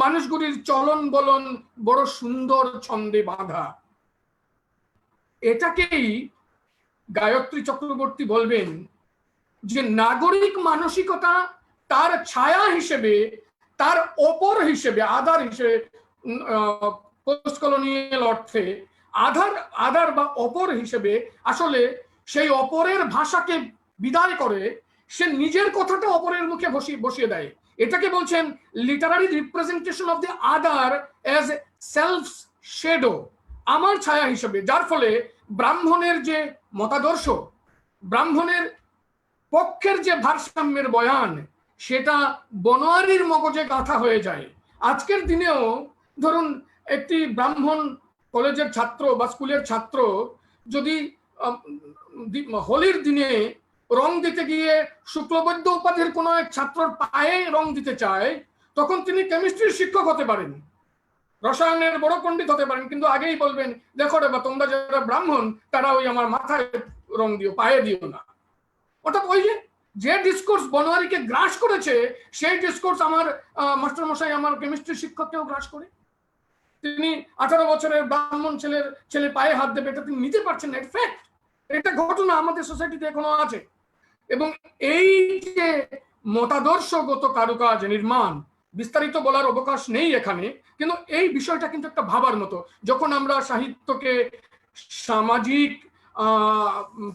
মানুষগুলির চলন বলন বড় সুন্দর ছন্দে বাঁধা। এটাকেই গায়ত্রী চক্রবর্তী বলবেন যে নাগরিক মানসিকতা তার ছায়া হিসেবে, তার অপর হিসেবে, আধার হিসেবে পোস্ট কলোনিয়াল অর্থে আদার বা অপর হিসেবে আসলে সেই অপরের ভাষাকে বিদায় করে সে নিজের কথাটা অপরের মুখে বসিয়ে দেয়। এটাকে বলছেন Literary representation of the other as self shadow, আমার ছায়া হিসেবে। যার ফলে ব্রাহ্মণের যে মতাদর্শ, ব্রাহ্মণের পক্ষের যে ভারসাম্যের বয়ান, সেটা বনোয়ারির মগজে গাঁথা হয়ে যায়। আজকের দিনেও ধরুন একটি ব্রাহ্মণ কলেজের ছাত্র বা স্কুলের ছাত্র যদি হোলির দিনে রং দিতে গিয়ে শুক্লবৈদ্য উপাধির কোনো এক ছাত্রর পায়ে রং দিতে চায়, তখন তিনি কেমিস্ট্রির শিক্ষক হতে পারেন, রসায়নের বড় পণ্ডিত হতে পারেন, কিন্তু আগেই বলবেন দেখো রে বা তোমরা যারা ব্রাহ্মণ তারা ওই আমার মাথায় রং দিও, পায়ে দিও না। অর্থাৎ ওই যে ডিসকোর্স বনোয়ারিকে গ্রাস করেছে, সেই ডিসকোর্স আমার মাস্টার মশাই আমার কেমিস্ট্রি শিক্ষককেও গ্রাস করে। তিনি 18 বছরের ব্রাহ্মণ ছেলে পায়ে হাত দেবে, এটা তিনি নিতে পারছেন না। ফ্যাক্ট, এটা ঘটনা আমাদের সোসাইটিতে এখনো আছে। এবং এই যে মতাদর্শগত কারুকাজ নির্মাণ, বিস্তারিত বলার অবকাশ নেই এখানে, কিন্তু এই বিষয়টা কিন্তু একটা ভাবার মতো। যখন আমরা সাহিত্যকে সামাজিক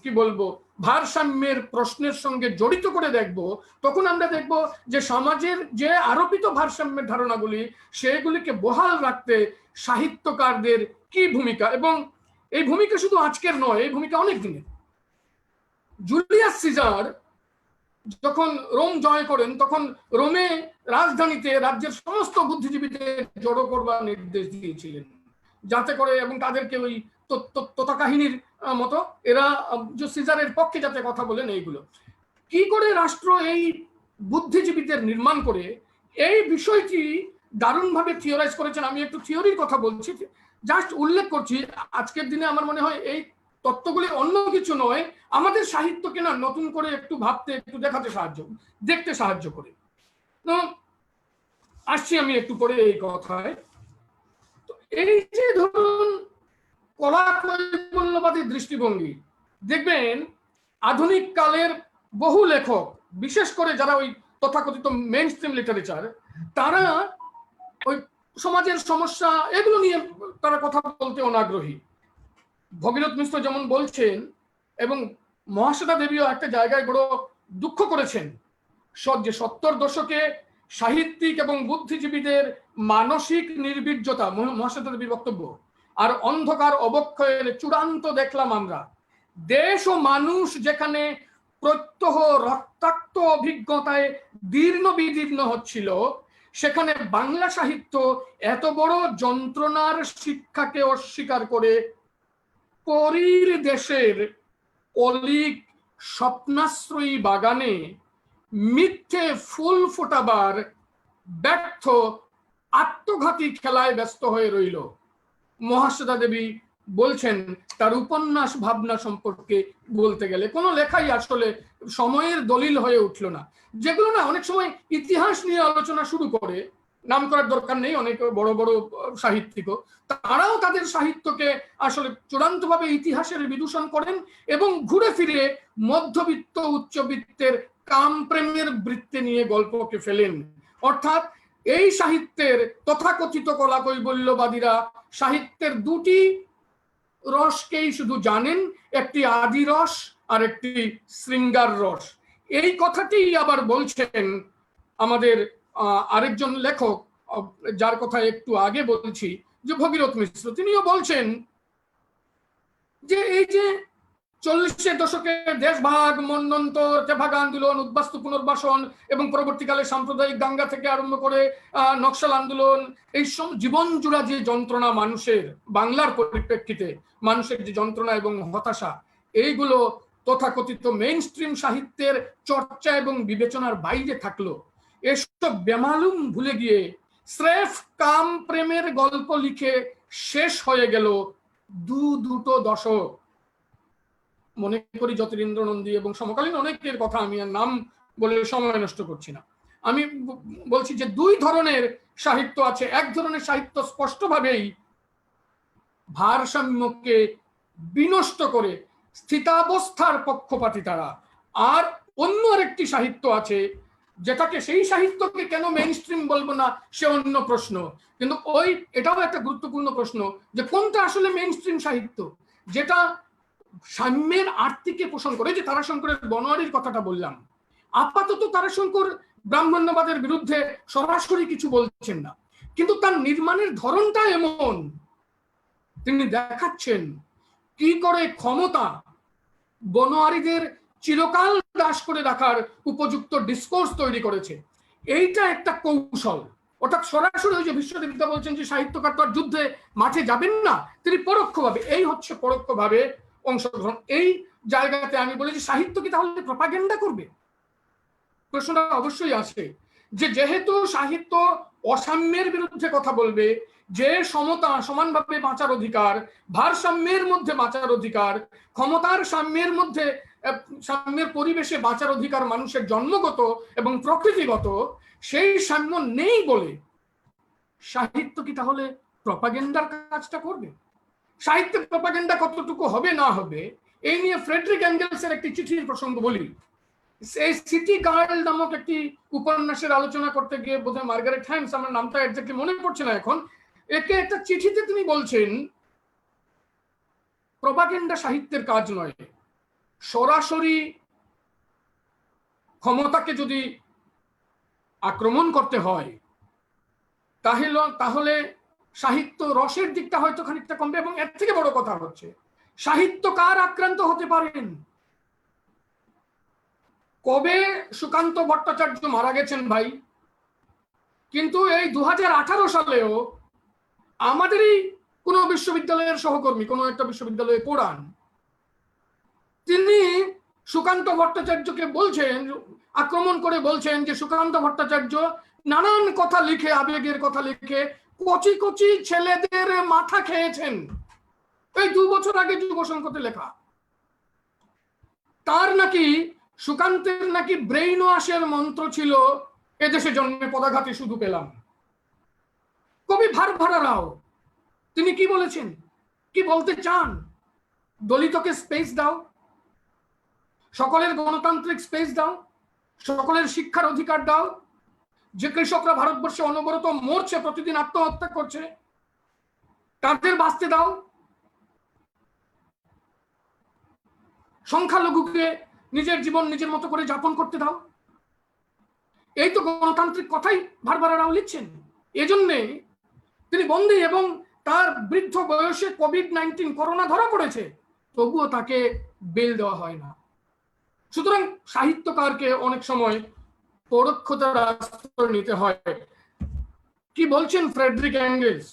কি বলবো ভারসাম্যের প্রশ্নের সঙ্গে জড়িত করে দেখব, তখন আমরা দেখব যে সমাজের যে আরোপিত ভারসাম্যের ধারণাগুলি, সেগুলিকে বহাল রাখতে সাহিত্যকারদের কি ভূমিকা। এবং এই ভূমিকা শুধু আজকের নয়, এই ভূমিকা অনেক দিনের। জুলিয়াস সিজার যখন রোম জয় করেন, তখন রোমে রাজধানীতে রাজ্যের সমস্ত বুদ্ধিজীবীদের জড়ো করবার নির্দেশ দিয়েছিলেন, যাতে করে এবং তাদেরকে ওই তোতা কাহিনীর মতো এরা সিজারের পক্ষে যাতে কথা বলেন। এইগুলো কি করে রাষ্ট্র এই বুদ্ধিজীবীদের নির্মাণ করে, এই বিষয়টি দারুণভাবে থিওরাইজ করেছেন। আমি একটু থিওরির কথা বলছি, জাস্ট উল্লেখ করছি। আজকের দিনে আমার মনে হয় এই তত্ত্বগুলি অন্য কিছু নয়, আমাদের সাহিত্যকে না নতুন করে একটু ভাবতে, একটু দেখতে সাহায্য করে। তো আসছি আমি একটু পরে এই কথায়। তো এই যে ধরুন কলা কৈবল্যবাদী দৃষ্টিভঙ্গি, দেখবেন আধুনিক কালের বহু লেখক, বিশেষ করে যারা ওই তথাকথিত মেইন স্ট্রিম লিটারেচার, তারা ওই সমাজের সমস্যা এগুলো নিয়ে তারা কথা বলতে অনাগ্রহী। ভগীরথ মিশ্র যেমন বলছেন, এবং মহাশ্বেতা দেবীও একটা জায়গায় বড় দুঃখ করেছেন, যে 70 দশকে সাহিত্যিক এবং বুদ্ধিজীবীদের মানসিক নির্বীর্যতা, মহাশ্বেতা দেবীর বক্তব্য, আর অন্ধকার অবক্ষয়ের চূড়ান্ত দেখলাম আমরা। দেশ ও মানুষ যেখানে প্রত্যহ রক্তাক্ত অভিজ্ঞতায় দীর্ণ বিদীর্ণ হচ্ছিল, সেখানে বাংলা সাহিত্য এত বড় যন্ত্রণার শিক্ষাকে অস্বীকার করে পরীর দেশের অলিক স্বপ্নাশ্রয়ী বাগানে মিথ্যে ফুল ফোটাবার ব্যর্থ আত্মঘাতী খেলায় ব্যস্ত হয়ে রইল। মহাশ্বেতা দেবী বলছেন তার উপন্যাস ভাবনা সম্পর্কে বলতে গেলে কোনো লেখাই আসলে সময়ের দলিল হয়ে উঠল না। যেগুলো না অনেক সময় ইতিহাস নিয়ে আলোচনা শুরু করে, নাম করার দরকার নেই, অনেক বড় বড় সাহিত্যিকও, তারাও তাদের সাহিত্যকে আসলে চূড়ান্তভাবে ইতিহাসের বিদূষণ করেন এবং ঘুরে ফিরে মধ্যবিত্ত উচ্চবিত্তের কাম প্রেমের বৃত্তে নিয়ে গল্পকে ফেলেন। অর্থাৎ এই সাহিত্যের তথাকথিত কলা কৈবল্যবাদীরা সাহিত্যের দুটি রসকেই শুধু জানেন, একটি আদি রস আর একটি শৃঙ্গার রস। এই কথাটি আবার বলছেন আমাদের আরেকজন লেখক, যার কথা একটু আগে বলছি, যে ভগীরথ মিশ্র। তিনিও বলছেন যে এই যে 40-এর দশকে দেশভাগ, মন্বন্তর, তেভাগ আন্দোলন, উদ্বাস্তু পুনর্বাসন এবং পরবর্তীকালে সাম্প্রদায়িক দাঙ্গা থেকে আরম্ভ করে নকশাল আন্দোলন, এই সব জীবন জুড়া যে যন্ত্রণা মানুষের, বাংলার পরিপ্রেক্ষিতে মানুষের যে যন্ত্রণা এবং হতাশা, এইগুলো তথাকথিত মেইন স্ট্রিম সাহিত্যের চর্চা এবং বিবেচনার বাইরে থাকলো। এসব বেমালুম ভুলে গিয়ে স্রেফ কাম প্রেমের গল্প লিখে শেষ হয়ে গেল দুটো দশক। মনে করি যতীন্দ্র নন্দী এবং সমকালীন অনেকের কথা, আমি আর নাম বলে সময় নষ্ট করছি না। আমি বলছি যে দুই ধরনের সাহিত্য আছে। এক ধরনের সাহিত্য স্পষ্টভাবেই ভারসাম্যকে বিনষ্ট করে স্থিতাবস্থার পক্ষপাতী তারা, আর অন্য আরেকটি সাহিত্য আছে যেটাকে সেই সাহিত্যকে কেন মেইন স্ট্রিম বলবো না সে অন্য প্রশ্ন, কিন্তু এটাও একটা গুরুত্বপূর্ণ প্রশ্ন যে কোনটা আসলে মেইন স্ট্রিম সাহিত্য, যেটা সাম্যের আর্তিকে পোষণ করে। যে তারাশঙ্করের বনোয়ারির কথাটা বললাম, আপাতত তারাশঙ্কর ব্রাহ্মণ্যবাদের বিরুদ্ধে সরাসরি কিছু বলছেন না, কিন্তু তার নির্মাণের ধরনটা এমন, তিনি দেখাচ্ছেন কি করে ক্ষমতা বনোয়ারিদের চিরকাল দাস করে রাখার উপযুক্ত ডিসকোর্স তৈরি করেছে। এইটা একটা কৌশল। অর্থাৎ সরাসরি ওই যে বিশ্ববিদ্যা বলছেন যে সাহিত্যকার তো আর যুদ্ধে মাঠে যাবেন না, তিনি পরোক্ষভাবে, এই হচ্ছে পরোক্ষভাবে অংশগ্রহণ। এই জায়গাতে আমি বলি যে সাহিত্য কি তাহলে প্রপাগেন্ডা করবে? প্রশ্নটা অবশ্যই আছে যে যেহেতু সাহিত্য অসাম্যের বিরুদ্ধে কথা বলবে, যে সমতা সমানভাবে বাঁচার অধিকার, ভারসাম্যের মধ্যে বাঁচার অধিকার, ক্ষমতার সাম্যের মধ্যে সাম্যের পরিবেশে বাঁচার অধিকার মানুষের জন্মগত এবং প্রকৃতিগত, সেই সাম্য নেই বলে সাহিত্য কি তাহলে প্রপাগেন্ডার কাজটা করবে? সাহিত্যে প্রপাগেন্ডা কতটুকু হবে না হবে এই নিয়ে ফ্রেডরিক এঙ্গেলসের একটি চিঠির প্রসঙ্গ বলি। এই সিটি গার্ল নামক একটি উপন্যাসের আলোচনা করতে গিয়ে বোধহয় মার্গারেট হ্যামস, আমার নামটা একজাক্টলি মনে পড়ছে না এখন, একে একটা চিঠিতে তিনি বলছেন প্রপাগেন্ডা সাহিত্যের কাজ নয়, সরাসরি ক্ষমতাকে যদি আক্রমণ করতে হয় তাহলে সাহিত্য রসের দিকটা হয়তো খানিকটা কমবে। এবং এর থেকে বড় কথা হচ্ছে সাহিত্যকার আক্রান্ত হতে পারেন। কবে সুকান্ত ভট্টাচার্য মারা গেছেন ভাই, কিন্তু এই 2018 সালেও আমাদেরই কোনো বিশ্ববিদ্যালয়ের সহকর্মী কোনো একটা বিশ্ববিদ্যালয়ে পড়ান, তিনি সুকান্ত ভট্টাচার্যকে বলছেন, আক্রমণ করে বলছেন যে সুকান্ত ভট্টাচার্য নানান কথা লিখে, আবেগের কথা লিখে কচি কচি ছেলেদের মাথা খেয়েছেন। এই 2 বছর আগে যুব সংকটে লেখা। তার নাকি সুকান্তের নাকি ব্রেইন ওয়াশের মন্ত্র ছিল এদেশে জন্মে পদাঘাতে শুধু পেলাম। কবি ভারভারা রাও তিনি কি বলেছেন, কি বলতে চান? দলিতকে স্পেস দাও, সকলের গণতান্ত্রিক স্পেস দাও, সকলের শিক্ষার অধিকার দাও। যে কৃষকরা ভারতবর্ষে অনবরত মরছে, প্রতিদিন আত্মহত্যা করছে, তাদের বাঁচতে দাও। সংখ্যালঘুকে নিজের জীবন নিজের মতো করে যাপন করতে দাও। এই তো গণতান্ত্রিক কথাই ভারভারা রাও লিখছেন। এজন্যে তিনি বন্দী এবং তার বৃদ্ধ বয়সে কোভিড-19 করোনা ধরা পড়েছে, তবুও তাকে বেল দেওয়া হয় না। সুতরাং সাহিত্যকারকে অনেক সময় পরোক্ষতার আশ্রয় নিতে হয়। কি বলছেন ফ্রেডরিক এঙ্গেলস?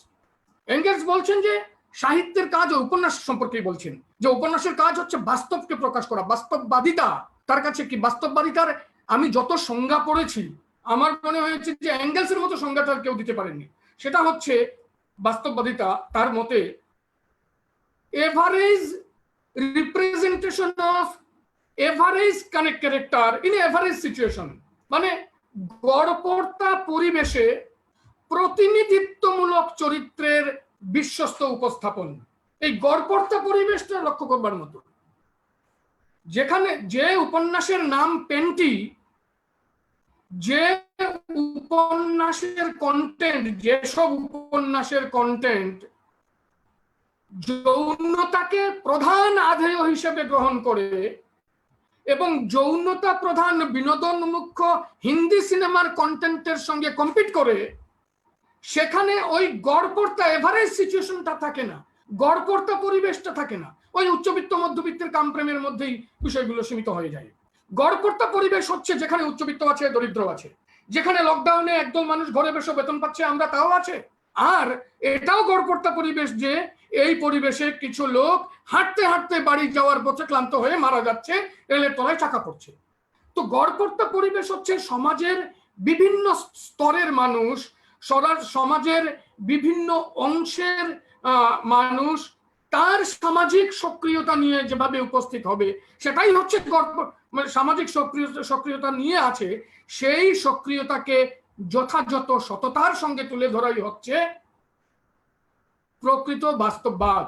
এঙ্গেলস বলছেন যে সাহিত্যের কাজ, উপন্যাস সম্পর্কে বলছেন যে উপন্যাসের কাজ হচ্ছে বাস্তবকে প্রকাশ করা, বাস্তববাদিতা। তার কাছে কি বাস্তববাদিতার আমি যত সংজ্ঞা পড়েছি আমার মনে হয়েছে যে এঙ্গেলসের মতো সংজ্ঞাটা কেউ দিতে পারেননি। সেটা হচ্ছে বাস্তববাদিতা তার মতে average representation of average character in average situation, মানে গড়পড়তা পরিবেশে প্রতিনিধিত্বমূলক চরিত্রের বিশ্বস্ত উপস্থাপন। এই গড়পড়তা পরিবেশটা লক্ষ্য করবার মতো। যেখানে যে উপন্যাসের নাম পেন্টি, যে উপন্যাসের কন্টেন্ট, যেসব উপন্যাসের কন্টেন্ট যৌনতাকে প্রধান আধেয় হিসেবে গ্রহণ করে এবং যৌনতা প্রধান বিনোদনমুখ্য হিন্দি সিনেমার কন্টেন্টের সঙ্গে কম্পিট করে, সেখানে ওই গড়পড়তা এভারেজ সিচুয়েশনটা থাকে না, গড়পড়তা পরিবেশটা থাকে না। ওই উচ্চবিত্ত মধ্যবিত্তের কামপ্রেমের মধ্যেই বিষয়গুলো সীমিত হয়ে যায়। গড়পড়তা পরিবেশ হচ্ছে যেখানে উচ্চবিত্ত আছে, দরিদ্র আছে, যেখানে লকডাউনে একদল মানুষ ঘরে বসে বেতন পাচ্ছে, আমরা তাও আছে। আর এটাও গড়পড়তা পরিবেশ যে এই পরিবেশে কিছু লোক হাঁটতে হাঁটতে বাড়ি যাওয়ার পথে ক্লান্ত হয়ে মারা যাচ্ছে, রেলের তলায় চাকা পড়ছে। তো গড়পড়তা পরিবেশ হচ্ছে সমাজের বিভিন্ন স্তরের মানুষ, সমাজের বিভিন্ন অংশের মানুষ তার সামাজিক সক্রিয়তা নিয়ে যেভাবে উপস্থিত হবে, সেটাই হচ্ছে মানে সামাজিক সক্রিয়তা নিয়ে আছে, সেই সক্রিয়তাকে যথাযথ সততার সঙ্গে তুলে ধরাই হচ্ছে প্রকৃত বাস্তববাদ।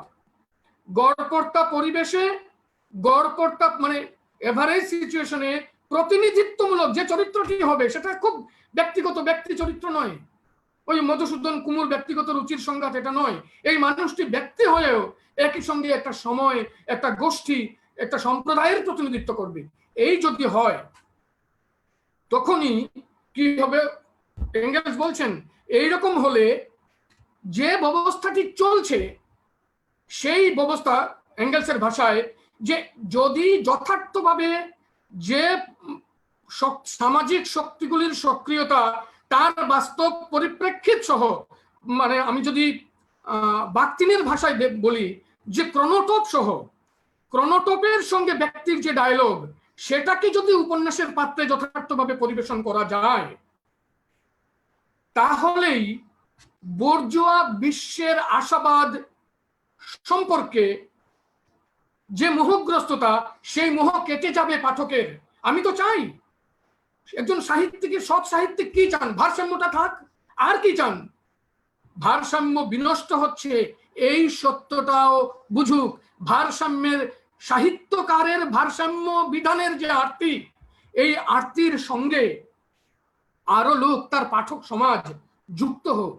গড়পড়তা পরিবেশে, গড়পড়তা মানে এভারেজ সিচুয়েশনে প্রতিনিধিত্বমূলক যে চরিত্রটি হবে সেটা খুব ব্যক্তিগত ব্যক্তি চরিত্র নয়, ওই মধুসূদন কুমুর ব্যক্তিগত রুচির সংঘাত এটা নয়। এই মানুষটি ব্যক্তি হয়েও একই সঙ্গে একটা সময়, একটা গোষ্ঠী, একটা সম্প্রদায়ের প্রতিনিধিত্ব করবে। এই যদি হয় তখনই কি হবে? এঙ্গেলস বলছেন এইরকম হলে যে ব্যবস্থাটি চলছে সেই ব্যবস্থা, এঙ্গেলসের ভাষায়, যে যদি যথার্থভাবে যে সামাজিক শক্তিগুলির সক্রিয়তা তার বাস্তব পরিপ্রেক্ষিত সহ, মানে আমি যদি বাকটিনের ভাষায় বলি যে ক্রোনোটোপ সহ, ক্রোনোটোপের সঙ্গে ব্যক্তির যে ডায়লগ সেটাকে যদি উপন্যাসের পাত্রে যথার্থভাবে পরিবেশন করা যায় তাহলেই বর্জুয়া বিশ্বের আশাবাদ সম্পর্কে যে মোহগ্রস্ততা সেই মোহ কেটে যাবে পাঠকের। আমি তো চাই একজন সাহিত্যিকের, সব সাহিত্যিক কি চান? ভারসাম্যটা থাক। আর কি চান? ভারসাম্য বিনষ্ট হচ্ছে এই সত্যটাও বুঝুক। ভারসাম্যের, সাহিত্যকারের ভারসাম্য বিধানের যে আরতি, এই আরতির সঙ্গে আরো লোক, তার পাঠক সমাজ যুক্ত হোক।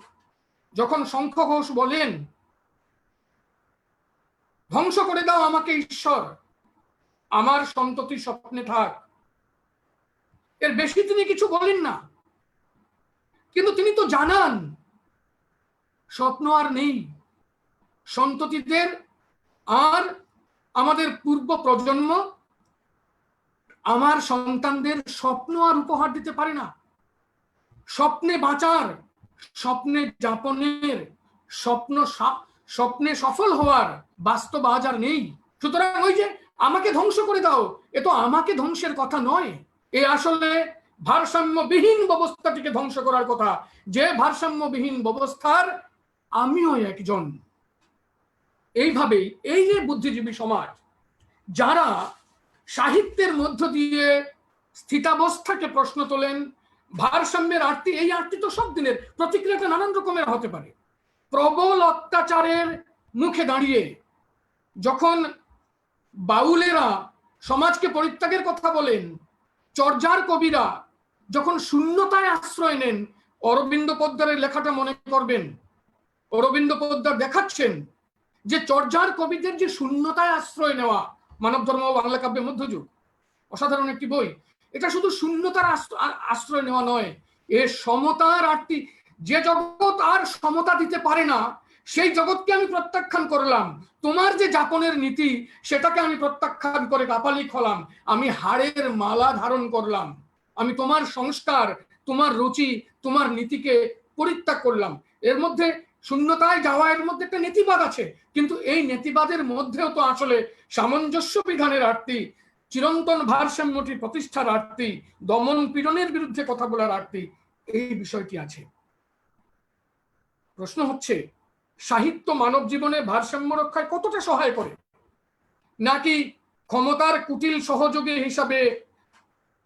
যখন শঙ্খ ঘোষ বলেন ধ্বংস করে দাও আমাকে ঈশ্বর, আমার সন্ততি স্বপ্নে থাক, এর বেশি তিনি কিছু বলেন না, কিন্তু তিনি তো জানান স্বপ্ন আর নেই, সন্ততিদের আর আমাদের পূর্ব প্রজন্ম আমার সন্তানদের স্বপ্ন আর উপহার দিতে পারে না। স্বপ্নে বাঁচার, স্বপ্নে যাপনের, স্বপ্নে সফল হওয়ার বাস্তব আজ আর নেই। সুতরাং ওই যে আমাকে ধ্বংস করে দাও, এ তো আমাকে ধ্বংসের কথা নয়, এ আসলে ভারসাম্যবিহীন ব্যবস্থাটিকে ধ্বংস করার কথা, যে ভারসাম্যবিহীন ব্যবস্থার আমিও একজন। এইভাবেই এই যে বুদ্ধিজীবী সমাজ যারা সাহিত্যের মধ্য দিয়ে স্থিতাবস্থাকে প্রশ্ন তোলেন, ভারসাম্যের আরতি, এই আরতি তো সব দিনের, প্রতিক্রিয়াটা নানান রকমের হতে পারে। প্রবল অত্যাচারের মুখে দাঁড়িয়ে যখন বাউলেরা সমাজকে পরিত্যাগের কথা বলেন, চর্যার কবিরা যখন শূন্যতায় আশ্রয় নেন, অরবিন্দ পোদ্দারের লেখাটা মনে করবেন। অরবিন্দ পোদ্দার দেখাচ্ছেন যে চর্যার কবিদের যে শূন্যতায় আশ্রয় নেওয়া, মানব ধর্ম ও বাংলা কাব্যের মধ্যযুগ, অসাধারণ একটি বই। এটা শুধু শূন্যতার আশ্রয় নেওয়া নয়, এ সমতার আরতি। যে জগৎ আর সমতা দিতে পারে না সেই জগৎকে আমি প্রত্যাখ্যান করলাম, তোমার যে যাপনের নীতি সেটাকে আমি প্রত্যাখ্যান করে কাপালিক হলাম, আমি হাড়ের মালা ধারণ করলাম, আমি তোমার সংস্কার, তোমার রুচি, তোমার নীতিকে পরিত্যাগ করলাম। এর মধ্যে শূন্যতায় যাওয়া, এর মধ্যে একটা নেতিবাদ আছে, কিন্তু এই নেতিবাদের মধ্যেও তো আসলে সামঞ্জস্য বিধানের আরতি, চিরন্তন ভারসাম্যটি প্রতিষ্ঠার আরতি, দমন পীড়নের বিরুদ্ধে কথা বলার আরতি, এই বিষয়টি আছে। প্রশ্ন হচ্ছে সাহিত্য মানব জীবনে ভারসাম্য রক্ষায় কতটা সহায় করে, নাকি ক্ষমতার কুটিল সহযোগী হিসাবে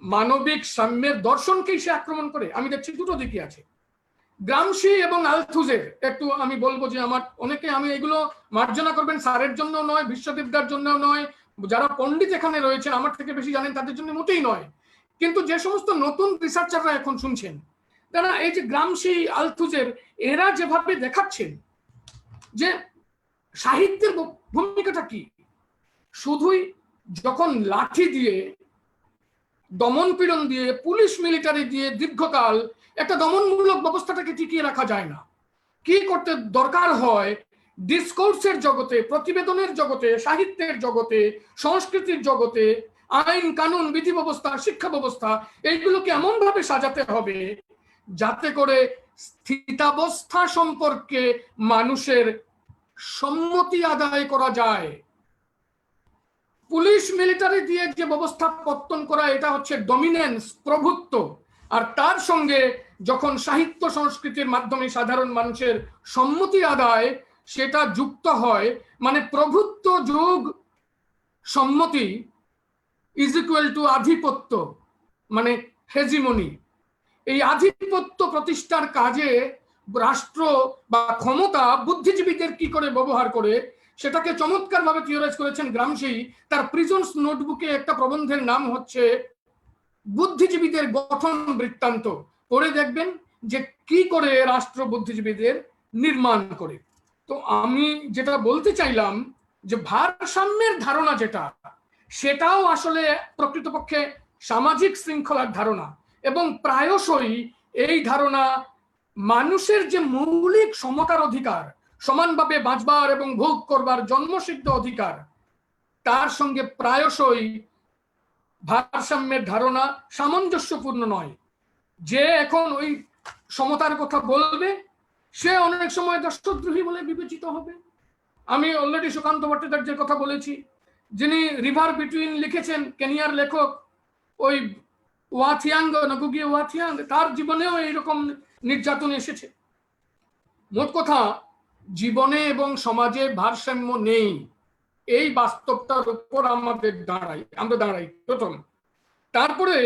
মানবিক সাম্যের দর্শনকেই সে আক্রমণ করে? আমি দেখছি দুটো দিকই আছে। গ্রামসি এবং আলথুজের একটু আমি বলবো যে আমার অনেকে, আমি এগুলো মার্জনা করবেন, স্যারের জন্য নয়, বিশ্ববিদ্যার জন্য নয়, যারা পণ্ডিত এখানে রয়েছেন আমার থেকে বেশি জানেন তাদের জন্য মোটেই নয়, কিন্তু যে সমস্ত নতুন রিসার্চাররা এখন শুনছেন তারা এই যে গ্রামসি, আলথুজের, এরা যেভাবে দেখাচ্ছেন যে সাহিত্যের ভূমিকাটা কি, শুধুই যখন লাঠি দিয়ে, দমন পীড়ন দিয়ে, পুলিশ মিলিটারি দিয়ে দীর্ঘকাল একটা দমনমূলক ব্যবস্থাটাকে টিকিয়ে রাখা যায় না। কি করতে দরকার হয়, ডিসকোর্সের জগতে, প্রতিবেদনের জগতে, সাহিত্যের জগতে, সংস্কৃতির জগতে আইন কানুন, বিধি ব্যবস্থা, শিক্ষা ব্যবস্থা, এইগুলোকে এমন ভাবে সাজাতে হবে যাতে করে স্থিতাবস্থা সম্পর্কে মানুষের সম্মতি আদায় করা যায়। পুলিশ মিলিটারি দিয়ে যে ব্যবস্থা পত্তন করা, এটা হচ্ছে ডমিনেন্স, প্রভুত্ব। আর তার সঙ্গে যখন সাহিত্য সংস্কৃতির মাধ্যমে সাধারণ মানুষের সম্মতি আদায় সেটা যুক্ত হয়, মানে প্রভুত্ব যোগ সম্মতি ইজ ইকুয়াল টু আধিপত্য, মানে হেজিমনি। এই আধিপত্য প্রতিষ্ঠার কাজে রাষ্ট্র বা ক্ষমতা বুদ্ধিজীবীদের কি করে ব্যবহার করে সেটাকে চমৎকারভাবে থিওরাইজ করেছেন গ্রামসি। তার প্রিজনস নোটবুকে একটা প্রবন্ধের নাম হচ্ছে বুদ্ধিজীবীদের গঠন বৃত্তান্ত পড়ে দেখবেন যে কি করে রাষ্ট্র বুদ্ধিজীবীদের নির্মাণ করে। তো আমি যেটা বলতে চাইলাম যে ভারসাম্যের ধারণা যেটা, সেটাও আসলে প্রকৃতপক্ষে সামাজিক শৃঙ্খলার ধারণা, এবং প্রায়শই এই ধারণা মানুষের যে মৌলিক সমতার অধিকার, সমানভাবে বাঁচবার এবং ভোগ করবার জন্মসিদ্ধ অধিকার, তার সঙ্গে প্রায়শই ভারসাম্যের ধারণা সামঞ্জস্যপূর্ণ নয়। যে এখন ওই সমতার কথা বলবে সে অনেক সময় রাষ্ট্রদ্রোহী বলে বিবেচিত হবে। আমি অলরেডি সুকান্ত ভট্টাচার্যের কথা বলেছি, যিনি রিভার বিটুইন লিখেছেন, কেনিয়ার লেখক, ওই ওয়াথিয়াং নগুগি ওয়াথিয়াং, তার জীবনেও এইরকম নির্যাতন এসেছে। মোট কথা, জীবনে এবং সমাজে ভারসাম্য নেই, এই বাস্তবটার উপর আমরা দাঁড়াই প্রথম। তারপরে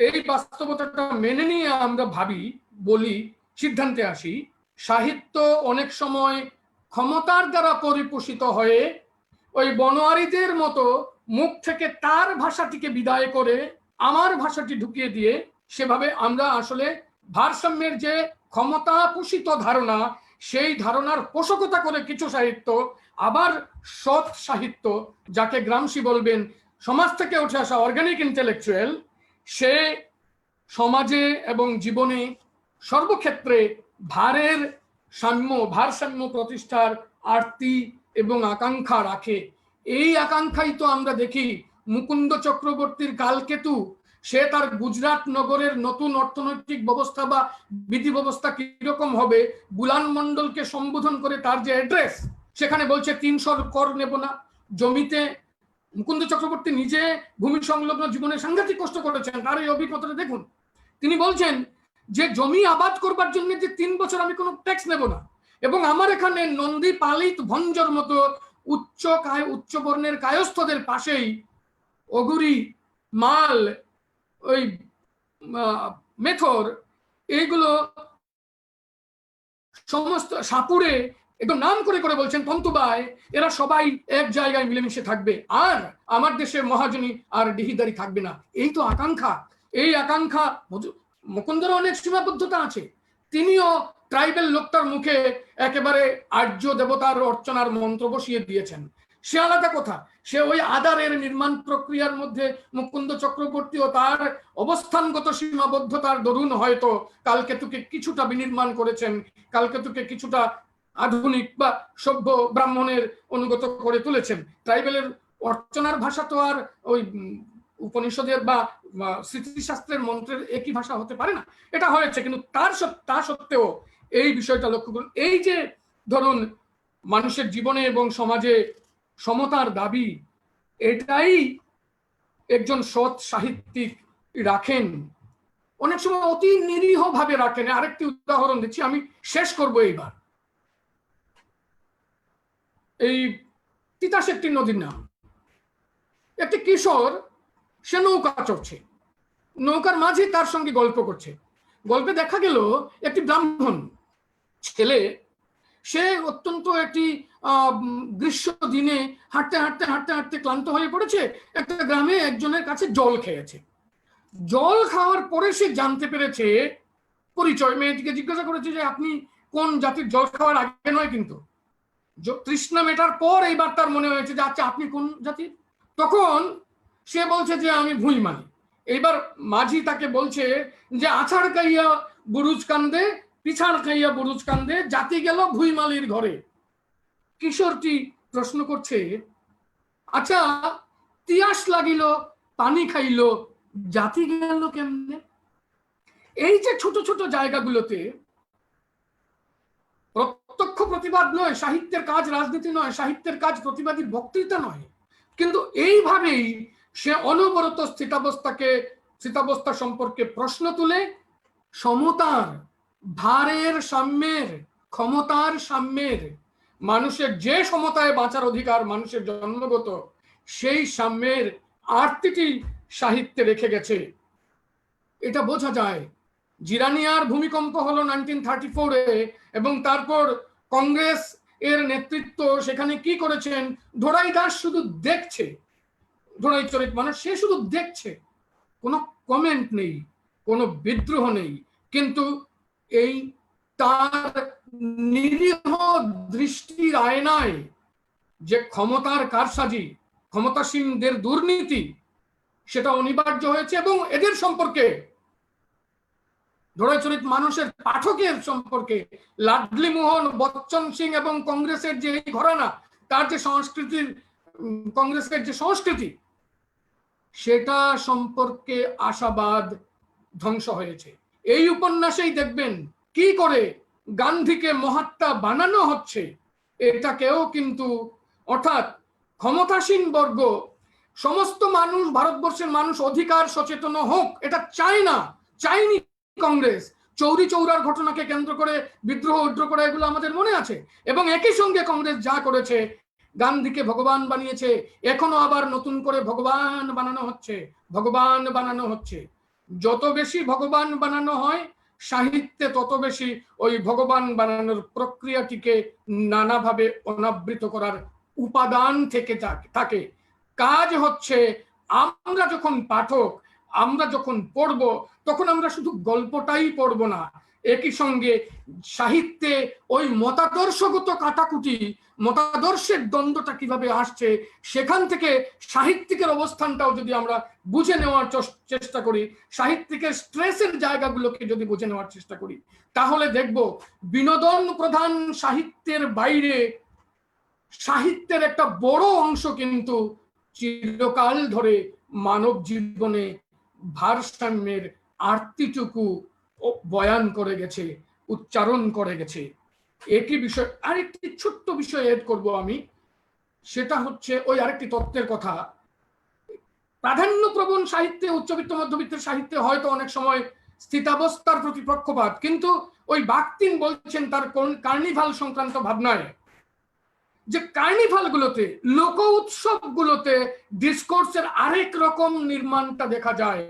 এই বাস্তবতাটা মেনে নিয়ে আমরা ভাবি, বলি, সিদ্ধান্তে আসি। সাহিত্য অনেক সময় ক্ষমতার দ্বারা পরিপোষিত হয়ে ওই বনোয়ারিদের মতো মুখ থেকে তার ভাষাটিকে বিদায় করে আমার ভাষাটি ঢুকিয়ে দিয়ে, সেভাবে আমরা আসলে ভারসাম্যের যে ক্ষমতা পোষিত ধারণা, সেই ধারণার পোষকতা করে কিছু সাহিত্য, আবার সৎ সাহিত্য, যাকে গ্রামসি বলবেন সমাজ থেকে উঠে আসা অর্গানিক ইন্টেলেকচুয়াল, সে সমাজে এবং জীবনে সর্বক্ষেত্রে ভারসাম্য প্রতিষ্ঠার আরতি এবং আকাঙ্ক্ষা রাখে। এই আকাঙ্ক্ষাই তো আমরা দেখি মুকুন্দ চক্রবর্তীর কালকেতু, সে তার গুজরাট নগরের নতুন অর্থনৈতিক ব্যবস্থা বা বিধি ব্যবস্থা কিরকম হবে, বুলান মন্ডলকে সম্বোধন করে তার যে অ্যাড্রেস, সেখানে বলছে 300 কর নেব না। জমিতে মুকুন্দ চক্রবর্তী নিজে ভূমি সংলগ্ন জীবনে সাংঘাতিক কষ্ট করেছেন, তার এই অভিজ্ঞতাটা দেখুন। তিনি বলছেন যে জমি আবাদ করবার জন্য যে 3 বছর আমি কোনো ট্যাক্স নেব না, এবং আমার এখানে নন্দী পালিত ভঞ্জর মতো উচ্চ বর্ণের কায়স্থদের পাশেই অগুরি, মাল, ওই মেথর, এইগুলো সমস্ত সাপুড়ে একদম নাম করে করে বলছেন তন্তুবায়, এরা সবাই এক জায়গায় মিলেমিশে থাকবে, আর আমার দেশে মহাজনী আর ডিহিদারি থাকবে না। এই তো আকাঙ্ক্ষা। এই আকাঙ্ক্ষা, মুকুন্দের অনেক সীমাবদ্ধতা আছে। তিনিও ট্রাইবেল লোকটার মুখে একেবারে আর্য দেবতার অর্চনার মন্ত্র বসিয়ে দিয়েছেন, সে আলাদা কথা। সে ওই আদারের নির্মাণ প্রক্রিয়ার মধ্যে মুকুন্দ চক্রবর্তী ও তার অবস্থানগত সীমাবদ্ধতার দরুন হয়তো কালকেতুকে কিছুটা বিনির্মাণ করেছেন, কালকেতুকে কিছুটা আধুনিক বা সভ্য ব্রাহ্মণের অনুগত করে তুলেছেন। ট্রাইবেলের অর্চনার ভাষা তো আর ওই উপনিষদের বা স্মৃতিশাস্ত্রের মন্ত্রের একই ভাষা হতে পারে না। এটা হয়েছে, কিন্তু তা সত্ত্বেও এই বিষয়টা লক্ষ্য করুন। এই যে ধরুন মানুষের জীবনে এবং সমাজে সমতার দাবি, এটাই একজন সৎ সাহিত্যিক রাখেন, অনেক সময় অতি নিরীহ ভাবে রাখেন। আরেকটি উদাহরণ দিচ্ছি, আমি শেষ করব এইবার। এই তিতাসেট্টি নদীর নাম, একটি কিশোর, সে নৌকা চড়ছে, নৌকার মাঝে তার সঙ্গে গল্প করছে। গল্পে দেখা গেল একটি ব্রাহ্মণ ছেলে, সে অত্যন্ত একটি গ্রীষ্ম দিনে হাঁটতে হাঁটতে হাঁটতে হাঁটতে ক্লান্ত হয়ে পড়েছে, একটা গ্রামে একজনের কাছে জল খেয়েছে। জল খাওয়ার পরে সে জানতে পেরেছে পরিচয়, মেয়েটিকে জিজ্ঞাসা করেছে যে আপনি কোন জাতির, জল খাওয়ার আগে নয় কিন্তু, তৃষ্ণা মেটার পর এইবার তার মনে হয়েছে যে আচ্ছা আপনি কোন জাতির। তখন সে বলছে যে আমি ভুঁইমালি। এইবার মাঝি তাকে বলছে যে আছাড় কাইয়া বুরুজ কান্দে, পিছাড় খাইয়া বুরুজ কান্দে, জাতি গেল ভুঁইমালির ঘরে। কিশোরটি প্রশ্ন করছে, আচ্ছা তিয়াস লাগিল পানি খাইল, জাতি গেল কেমনে? এই যে ছোট ছোট জায়গাগুলোতে প্রত্যক্ষ প্রতিবাদ নয়, সাহিত্যের কাজ রাজনীতি নয়, সাহিত্যের কাজ প্রতিবাদীর বক্তৃতা নয়, কিন্তু এইভাবেই সে অনবরত স্থিতাবস্থা সম্পর্কে প্রশ্ন তুলে সমতার, ভারের সাম্যের, ক্ষমতার সাম্যের, মানুষের যে সমতায় বাঁচার অধিকার মানুষের জন্মগত, সেই সাম্যের আরতিটি সাহিত্যে রেখে গেছে। এটা বোঝা যায়। জিরানিয়ার ভূমিকম্প হলো 1934-এ, এবং তারপর কংগ্রেস এর নেতৃত্ব সেখানে কি করেছেন, ধোড়াই দাস শুধু দেখছে, ধোড়াই চরিত মানুষ, সে শুধু দেখছে, কোনো কমেন্ট নেই, কোনো বিদ্রোহ নেই, কিন্তু এই তার নিরীহ দৃষ্টির আয়নায় যে ক্ষমতার কারসাজি, ক্ষমতাসীনদের দুর্নীতি, সেটা অনিবার্য হয়েছে। এবং এদের সম্পর্কে, ধৈর্যচরিত মানুষের পাঠকের সম্পর্কে, লাডলি মোহন, বচ্চন সিং এবং কংগ্রেসের যে এই ঘরানা, তার যে সংস্কৃতির, কংগ্রেসের যে সংস্কৃতি, সেটা সম্পর্কে আশাবাদ ধ্বংস হয়েছে। এই উপন্যাসেই দেখবেন কি করে গান্ধীকে মহাত্মা বানানো হচ্ছে। এটাকেও কিন্তু, অর্থাৎ ক্ষমতাসীন বর্গ, সমস্ত মানুষ, ভারতবর্ষের মানুষ অধিকার সচেতন হোক, এটা চায় না, চায়নি কংগ্রেস। চৌরি চৌরার ঘটনাকে কেন্দ্র করে বিদ্রোহ উদ্রোহ করা, এগুলো আমাদের মনে আছে। এবং একই সঙ্গে কংগ্রেস যা করেছে, গান্ধীকে ভগবান বানিয়েছে, এখনো আবার নতুন করে ভগবান বানানো হচ্ছে, ভগবান বানানো হচ্ছে। যত বেশি ভগবান বানানো হয় সাহিত্যে, তত বেশি ওই ভগবান বানানোর প্রক্রিয়াটিকে নানাভাবে অনাবৃত করার উপাদান থেকে থাকে। কাজ হচ্ছে, আমরা যখন পাঠক, আমরা যখন পড়ব, তখন আমরা শুধু গল্পটাই পড়ব না, একই সঙ্গে সাহিত্যে ওই মতাদর্শগত কাটাকুটি, মতাদর্শের দ্বন্দ্বটা কিভাবে আসছে, সেখান থেকে সাহিত্যিকের অবস্থানটাও যদি আমরা বুঝে নেওয়ার চেষ্টা করি, সাহিত্যিকের স্ট্রেসের জায়গাগুলোকে যদি বুঝে নেওয়ার চেষ্টা করি, তাহলে দেখব বিনোদন প্রধান সাহিত্যের বাইরে সাহিত্যের একটা বড় অংশ কিন্তু চিরকাল ধরে মানব জীবনে ভারসাম্যের আরতিটুকু বয়ান করে গেছে, উচ্চারণ করে গেছে। একই বিষয় আরেকটি ছোট্ট বিষয় এড করব আমি, সেটা হচ্ছে ওই আরেকটি তত্ত্বের কথা। প্রাধান্যপ্রবণ সাহিত্যে, উচ্চবিত্ত মধ্যবিত্তের সাহিত্যে হয়তো অনেক সময় স্থিতাবস্থার প্রতি পক্ষপাত, কিন্তু ওই বাকতিন বলছেন তার কার্নিভাল সংক্রান্ত ভাবনায়, যে কার্নিভাল গুলোতে, লোক উৎসব গুলোতে ডিসকোর্সের আরেক রকম নির্মাণটা দেখা যায়।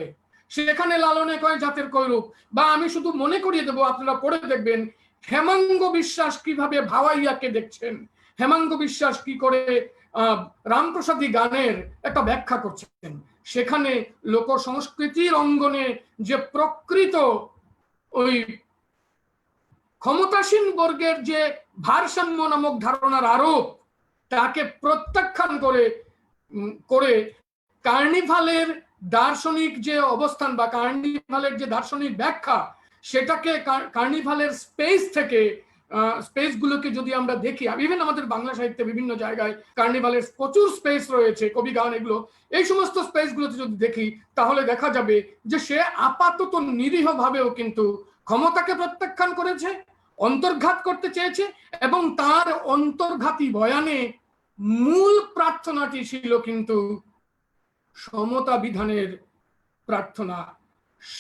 সেখানে লালনে কয় জাতের কৈরূপ, বা আমি শুধু মনে করিয়ে দেবো, আপনারা পড়ে দেখবেন হেমাঙ্গ বিশ্বাস কিভাবে ভাওয়াইয়াকে দেখছেন, হেমাঙ্গ বিশ্বাস কি করে রামপ্রসাদী গানের একটা ব্যাখ্যা করছেন। সেখানে লোক সংস্কৃতির অঙ্গনে যে প্রকৃত ওই ক্ষমতাসীন বর্গের যে ভারসাম্য নামক ধারণার আরোপ, তাকে প্রত্যাখ্যান করে কার্নিভালের দার্শনিক যে অবস্থান বা কার্নিভালের যে দার্শনিক ব্যাখ্যা, সেটাকে কার্নিভালের স্পেস থেকে, স্পেসগুলোকে যদি আমরা দেখি, ইভেন আমাদের বাংলা সাহিত্যে বিভিন্ন জায়গায় কার্নিভালের প্রচুর স্পেস রয়েছে, কবি গান, এগুলো, এই সমস্ত স্পেসগুলোতে যদি দেখি, তাহলে দেখা যাবে যে সে আপাতত নিরীহ ভাবেও কিন্তু ক্ষমতাকে প্রত্যাখ্যান করেছে, অন্তর্ঘাত করতে চেয়েছে, এবং তার অন্তর্ঘাতী বয়ানে মূল প্রার্থনাটি ছিল কিন্তু সমতা বিধানের প্রার্থনা,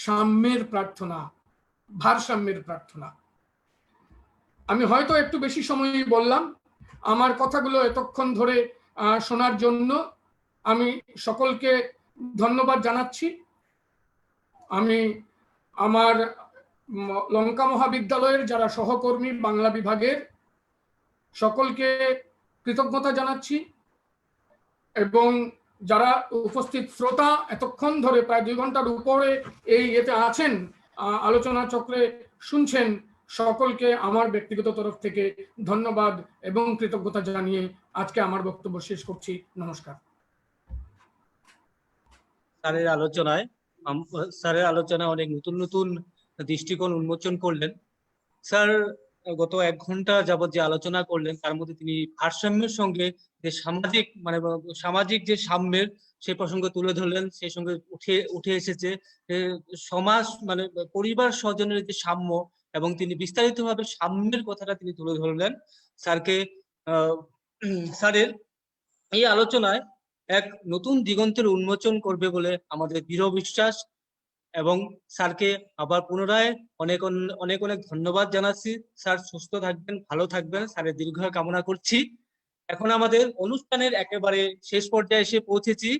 সাম্যের প্রার্থনা, ভারসাম্যের প্রার্থনা। আমি হয়তো একটু বেশি সময় বললাম। আমার কথাগুলো এতক্ষণ ধরে শোনার জন্য আমি সকলকে ধন্যবাদ জানাচ্ছি। আমি আমার লঙ্কা মহাবিদ্যালয়ের যারা সহকর্মী বাংলা বিভাগের, সকলকে কৃতজ্ঞতা জানাচ্ছি, এবং যারা উপস্থিত শ্রোতা এতক্ষণ ধরে প্রায় 2 ঘন্টার উপরে এই এতে আছেন, আলোচনা চক্রে শুনছেন, সকলকে আমার ব্যক্তিগত তরফ থেকে ধন্যবাদ এবং কৃতজ্ঞতা জানিয়ে আজকে আমার বক্তব্য শেষ করছি। নমস্কার।
স্যারের আলোচনায় অনেক নতুন নতুন দৃষ্টিকোণ উন্মোচন করলেন। স্যার গত 1 ঘন্টা যাবত যে আলোচনা করলেন, তার মধ্যে তিনি ভারসাম্যের সঙ্গে যে সামাজিক যে সাম্যের সেই প্রসঙ্গ তুলে ধরলেন। সেই সঙ্গে উঠে এসেছে সমাজ, পরিবার স্বজনের যে সাম্য, এবং তিনি বিস্তারিতভাবে সাম্যের কথাটা তিনি তুলে ধরলেন। স্যারের এই আলোচনায় এক নতুন দিগন্তের উন্মোচন করবে বলে আমাদের দৃঢ় বিশ্বাস, এবং স্যারকে আবার পুনরায় অনেক অনেক অনেক ধন্যবাদ জানাচ্ছি। স্যার সুস্থ থাকবেন, ভালো থাকবেন, স্যারের দীর্ঘায়ু কামনা করছি। এখন আমাদের অনুষ্ঠানের একেবারে শেষ পর্যায়ে এসে পৌঁছেছি।